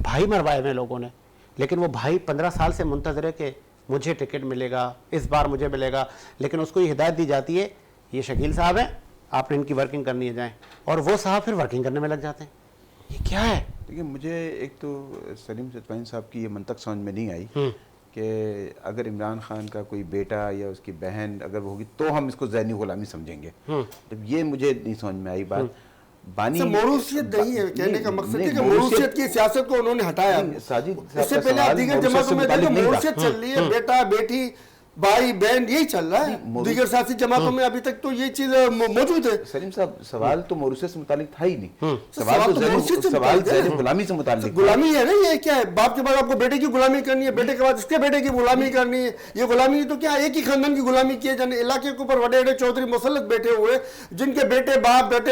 भाई मरवाए हुए लोगों ने, लेकिन वो भाई 15 साल से मुंतज़र है कि मुझे टिकट मिलेगा, इस बार मुझे मिलेगा। लेकिन उसको ये हिदायत दी जाती है, ये शकील साहब हैं, आपने इनकी वर्किंग करनी है जाएं, और वो साहब फिर वर्किंग करने में लग जाते हैं। ये क्या है? देखिए, मुझे एक तो सलीम सेचवानी साहब की ये मंतक समझ में नहीं आई कि अगर इमरान खान का कोई बेटा या उसकी बहन अगर वो होगी तो हम इसको ज़हनी गुलामी समझेंगे। तो ये मुझे नहीं समझ में आई बात। बानी मौरूसियत नहीं है, कहने का मकसद है कि मौरूसियत की सियासत को उन्होंने हटाया। साजिद इससे पहले आप दीगर जमातों में देखो मौरूसियत चल रही है, बेटा बेटी भाई बहन यही चल रहा है। दीगर सियासी जमातों में अभी तक तो ये चीज मौजूद है। सलीम साहब सवाल तो मौरूसियत से मुतालिक था ही नहीं। सवाल तो मौरूसियत से मुतालिक है। गुलामी से मुतालिक गुलामी है ना, ये क्या है? बाप के बाद आपको बेटे की गुलामी करनी है, बेटे के बाद इसके बेटे की गुलामी करनी है। ये गुलामी तो क्या, एक ही खानदान की गुलामी किए जाने। इलाके के ऊपर बड़े बड़े चौधरी मुसल्लत बैठे हुए जिनके बेटे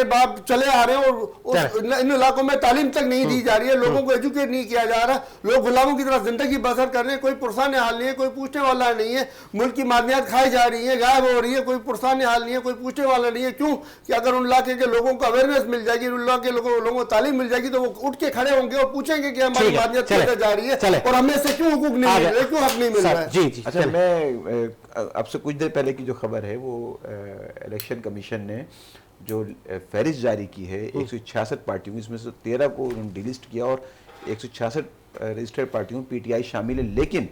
बाप चले आ रहे हैं और इन इलाकों में तालीम तक नहीं दी जा रही है, लोगों को एजुकेट नहीं किया जा रहा, लोग गुलामों की तरह जिंदगी बसर कर रहे हैं। कोई पुरसान हाल नहीं है, कोई पूछने वाला नहीं है। मुल्क की मादनियात खाई जा रही है, गायब हो रही है, कोई पुरसान हाल नहीं है, कोई पूछने वाला नहीं है। क्यों कि अगर उन इलाके के लोगों को अवेयरनेस मिल जाएगी, उन इलाके के लोगों को तालीम मिल जाएगी तो वो उठ के खड़े होंगे और पूछेंगे कि हमारी मादनियत कैसे जा रही है और हमें से क्यों हुकूक नहीं मिल रहे, क्यों हक नहीं मिल रहा है। जी। अच्छा, मैं अब से कुछ देर पहले की जो खबर है वो इलेक्शन कमीशन ने जो फहरिस्त जारी की है 166 पार्टियों, इसमें से 13 को उन्होंने डिलिस्ट किया और 166 रजिस्टर्ड पार्टियों में पीटीआई शामिल है। लेकिन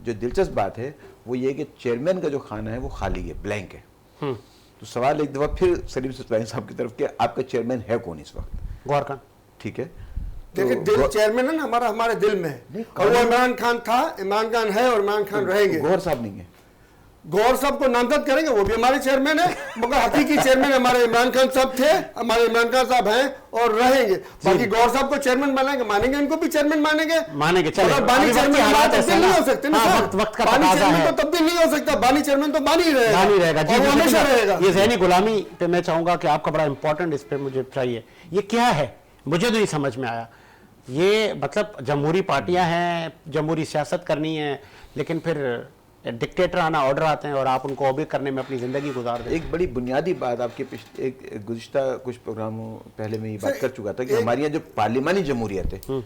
जो दिलचस्प बात है वो ये कि चेयरमैन का जो खाना है वो खाली है, ब्लैंक है। तो सवाल एक दफा फिर सलीम सतवानी साहब की तरफ के, आपका चेयरमैन है कौन इस वक्त? गौर खान। ठीक है, देखिए दिल चेयरमैन है ना हमारा, हमारे दिल में है और वो इमरान खान था, इमरान खान है और इमरान खान रहेंगे। गौहर साहब नहीं है, गौर साहब को नामजद करेंगे, वो भी हमारे चेयरमैन है, मगर हकीकी चेयरमैन हमारे इमरान खान साहब थे, हमारे इमरान खान साहब हैं और रहेंगे। बाकी गौर साहब को चेयरमैन मानेंगे, इनको भी चेयरमैन मानेंगे। चलो बानी चेयरमैन तब्दील नहीं हो सकते ना सर, वक्त का बानी तकाज़ा चेयरमैन है। तो तब्दील नहीं हो सकता, बानी चेयरमैन तो बानी रहेगा, जी, और वो हमेशा रहेगा। ये ज़हनी गुलामी पे मैं चाहूंगा कि आपका बड़ा इंपॉर्टेंट इस पे मुझे चाहिए, ये क्या है मुझे तो नहीं समझ में आया। ये मतलब जमहूरी पार्टियां हैं, जमहूरी सियासत करनी है, लेकिन फिर डिक्टेटर आना, ऑर्डर आते हैं और आप उनको ओबे करने में अपनी ज़िंदगी गुजार दें। एक बड़ी बुनियादी बात आपके एक गुज़िश्ता कुछ प्रोग्रामों पहले मैं ये बात कर चुका था कि हमारे यहाँ जो पार्लिमानी जमहूरियत है,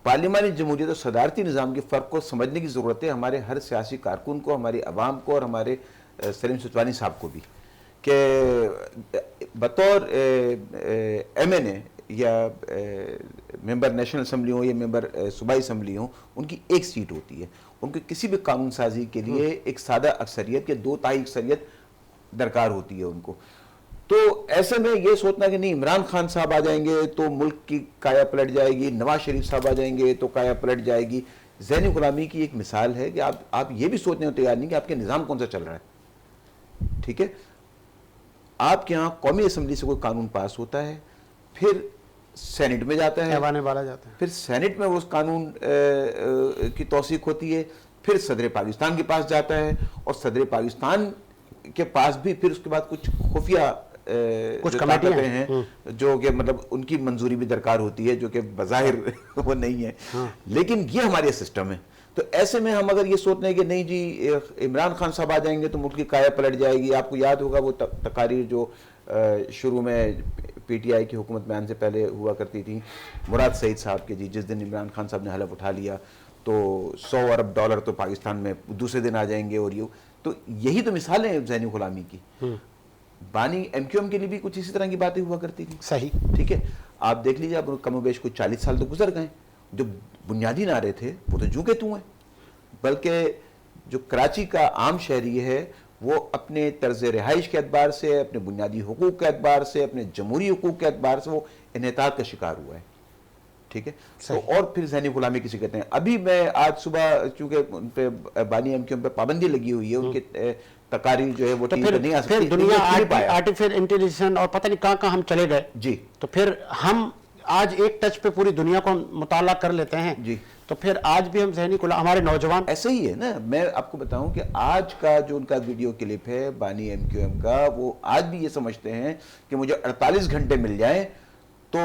पार्लिमानी जमहूरियत और सदारती निज़ाम के फ़र्क को समझने की ज़रूरत है हमारे हर सियासी कारकुन को, हमारी आवाम को और हमारे सलीम सतवानी साहब को भी, कि बतौर MNA या मेंबर नेशनल असम्बली हो या मेंबर सूबाई असम्बली हो, उनकी एक सीट होती है। उनके किसी भी कानून साजी के लिए एक सादा अक्सरियत या 2/3 अक्सरियत दरकार होती है उनको। तो ऐसे में ये सोचना कि नहीं इमरान खान साहब आ जाएंगे तो मुल्क की काया पलट जाएगी, नवाज शरीफ साहब आ जाएंगे तो काया पलट जाएगी, ज़हनी गुलामी की एक मिसाल है कि आप ये भी सोचने को तैयार नहीं कि आपके निज़ाम कौन सा चल रहा है। ठीक है, आपके यहाँ कौमी असम्बली से कोई कानून पास होता है, फिर सेनेट में जाता है, वाला जाता है, फिर सेनेट में उस कानून की तौसीक होती है, फिर सदर पाकिस्तान के पास जाता है और सदर पाकिस्तान के पास भी फिर उसके बाद कुछ खुफिया कुछ ताकतें हैं जो कि मतलब उनकी मंजूरी भी दरकार होती है, जो कि बज़ाहिर वो नहीं है। लेकिन ये हमारे सिस्टम है। तो ऐसे में हम अगर ये सोचते हैं कि नहीं जी इमरान खान साहब आ जाएंगे तो मुल्क की काया पलट जाएगी। आपको याद होगा वो तकारीर जो शुरू में PTI की हुकूमत में आने से पहले हुआ करती थी मुराद सईद साहब के, जी जिस दिन इमरान खान साहब ने हलफ उठा लिया तो $100 अरब तो पाकिस्तान में दूसरे दिन आ जाएंगे और ये, तो यही तो मिसाल है ज़हनी गुलामी की। बानी MQM के लिए भी कुछ इसी तरह की बातें हुआ करती थी। सही, ठीक है, आप देख लीजिए अब कमोबेश कुछ 40 साल तो गुजर गए, जो बुनियादी नारे थे वो तो जू के तू हैं, बल्कि जो कराची का आम शहरी है वो अपने तर्ज रिहाइश के एतबार से, अपने बुनियादी हुकूक के एतबार से, अपने जमहूरी हुकूक के एतबार से वो इन्हितार का शिकार हुआ है। ठीक है, तो और फिर ज़हनी गुलामी किसी कहते हैं। अभी मैं आज सुबह चूंकि उन पे बानी MQM पे पाबंदी लगी हुई है, उनके तकारीर जो है वो टीवी पे नहीं आ सकती, फिर दुनिया आर्टिफिशियल इंटेलिजेंस और पता नहीं कहाँ हम चले गए जी। तो फिर हम आज एक टच पे पूरी दुनिया को मुताला कर लेते हैं जी, तो फिर आज भी हम ज़हनी गुलाम, हमारे नौजवान ऐसे ही है ना। मैं आपको बताऊं कि आज का जो उनका वीडियो क्लिप है बानी MQM का, वो आज भी ये समझते हैं कि मुझे 48 घंटे मिल जाएं तो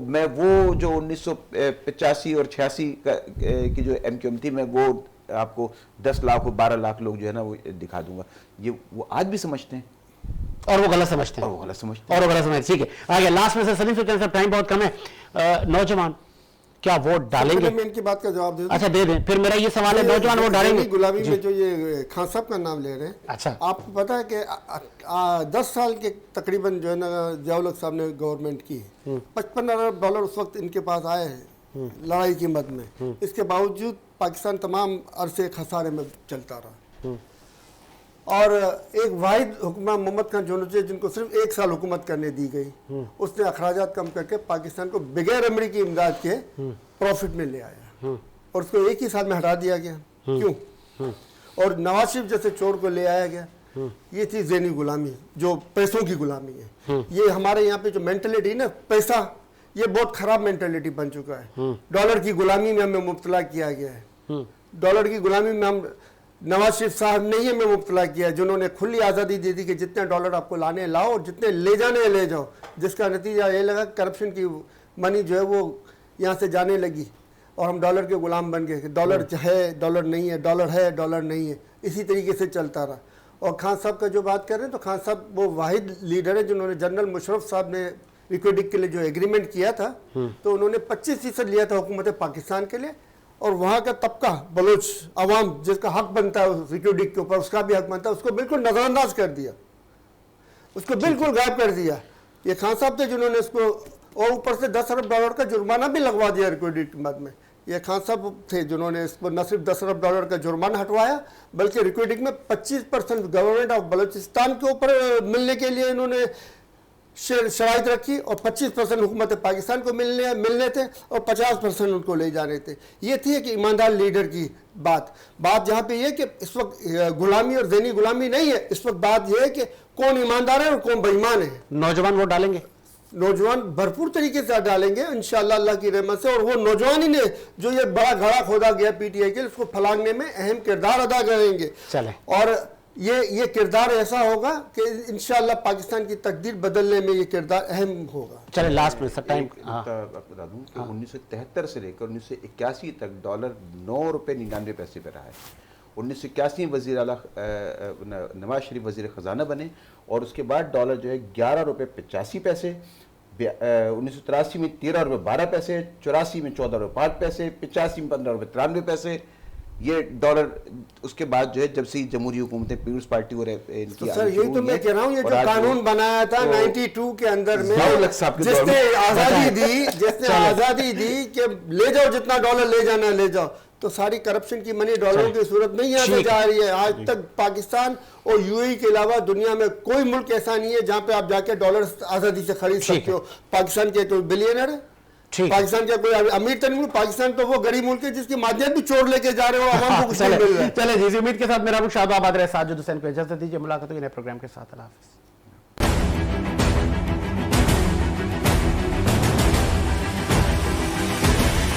मैं वो जो 1985 और 86 की जो MQM थी, मैं वो आपको 10 लाख और 12 लाख लोग जो है ना वो दिखा दूंगा। ये वो आज भी समझते हैं और वो गलत समझते हैं, और वो गलत समझते ठीक है। आगे लास्ट में से सलीम साहब, टाइम बहुत कम है, नौजवान क्या वोट डालेंगे? मैं इनकी बात का जवाब दे दूं। अच्छा दे दें, फिर मेरा ये सवाल है, नौजवान वोट डालेंगे? गुलामी में जो ये खान साहब का नाम ले रहे हैं, अच्छा आपको पता है कि 10 साल के तकरीबन जो है ना ज़ियाउल हक साहब ने गवर्नमेंट की है, $55 अरब उस वक्त इनके पास आए हैं लड़ाई की मद में। इसके बावजूद पाकिस्तान तमाम अरसे खसारे में चलता रहा। और एक वाहिद हुक्मरान मोहम्मद खान जोनोचे, जिनको सिर्फ 1 साल हुकूमत करने दी गई, उसने अखराजात कम करके पाकिस्तान को बगैर अमरीकी इमदाद के प्रॉफिट में ले आया और उसको 1 ही साल में हटा दिया गया। क्यों? और नवाज शरीफ जैसे चोर को ले आया गया। ये थी ज़हनी गुलामी, जो पैसों की गुलामी है। ये हमारे यहाँ पे जो मेंटलिटी ना, पैसा, ये बहुत खराब मेंटलिटी बन चुका है। डॉलर की गुलामी में हमें मुब्तला किया गया है। डॉलर की गुलामी में हम, नवाज शरीफ साहब ने ही हमें मुब्तला किया, जिन्होंने खुली आज़ादी दे दी कि जितने डॉलर आपको लाने लाओ और जितने ले जाने ले जाओ, जिसका नतीजा ये लगा करप्शन की मनी जो है वो यहाँ से जाने लगी और हम डॉलर के गुलाम बन गए। डॉलर है, डॉलर नहीं है, डॉलर है, डॉलर नहीं है, इसी तरीके से चलता रहा। और खान साहब का जो बात कर रहे हैं, तो खान साहब वो वाहिद लीडर है जिन्होंने, जनरल मुशर्रफ साहब ने रिक्वेडिक के लिए जो एग्रीमेंट किया था, तो उन्होंने 25% लिया था हुकूमत पाकिस्तान के लिए, और वहाँ का तबका बलोच अवाम जिसका हक बनता है रिक्वेडिक के ऊपर, उसका भी हक बनता है, उसको बिल्कुल नज़रअंदाज कर दिया, उसको बिल्कुल गायब कर दिया। ये खान साहब थे जिन्होंने इसको, और ऊपर से $10 अरब का जुर्माना भी लगवा दिया रिक्वेडिक के बाद में। ये खान साहब थे जिन्होंने इसको न सिर्फ $10 अरब का जुर्माना हटवाया, बल्कि रिक्वेडिक में 25% गवर्नमेंट ऑफ बलूचिस्तान के ऊपर मिलने के लिए इन्होंने शराइत रखी, और 25% हुकूमत पाकिस्तान को मिलने थे और 50% उनको ले जाने थे। ये थी एक ईमानदार लीडर की बात जहाँ पे ये कि इस वक्त गुलामी और ज़हनी गुलामी नहीं है, इस वक्त बात यह है कि कौन ईमानदार है और कौन बेईमान है। नौजवान वोट डालेंगे, नौजवान भरपूर तरीके से डालेंगे इंशाअल्लाह अल्लाह की रहमत से, और वो नौजवान ही ने जो ये बड़ा घड़ा खोदा गया पीटीआई के, उसको फलांगने में अहम किरदार अदा करेंगे। चले, और ये किरदार ऐसा होगा कि इंशाअल्लाह पाकिस्तान की तकदीर बदलने में ये किरदार अहम होगा। चले लास्ट में सब टाइम बता दूं कि 1973 से लेकर 1981 तक डॉलर $9.99 पे रहा है। 1981 वज़ीर आला नवाज शरीफ वज़ीर ख़जाना बने, और उसके बाद डॉलर जो है $11.85, 1983 में $13.12, 84 में $14.05, 85 में $15.93, ये डॉलर। उसके बाद जो है जब से जमहूरी हुकूमतें पीपुल्स पार्टी और इनकी, तो सर यही तो मैं कह रहा हूँ, ये जो कानून बनाया था 92 के अंदर में, जिसने आज़ादी दी कि ले जाओ जितना डॉलर ले जाना ले जाओ, तो सारी करप्शन की मनी डॉलरों की सूरत में यहाँ से जा रही है। आज तक पाकिस्तान और यूएई के अलावा दुनिया में कोई मुल्क ऐसा नहीं है जहाँ पे आप जाके डॉलर आज़ादी से खरीद सकते हो। पाकिस्तान के कोई बिलियनर है, पाकिस्तान का कोई अमीर तरीन मुल्क, पाकिस्तान तो वो गरीब मुल्क है जिसकी माध्यम भी चोर लेके जा रहे हो, आवाम को कुछ नहीं मिल रहा है। चले जी, उम्मीद के साथ मेरा शाहबाद रहे, साजिद हुसैन को इजाजत दीजिए। मुलाकात होगी नए प्रोग्राम के साथ। अल्लाह हाफिज़।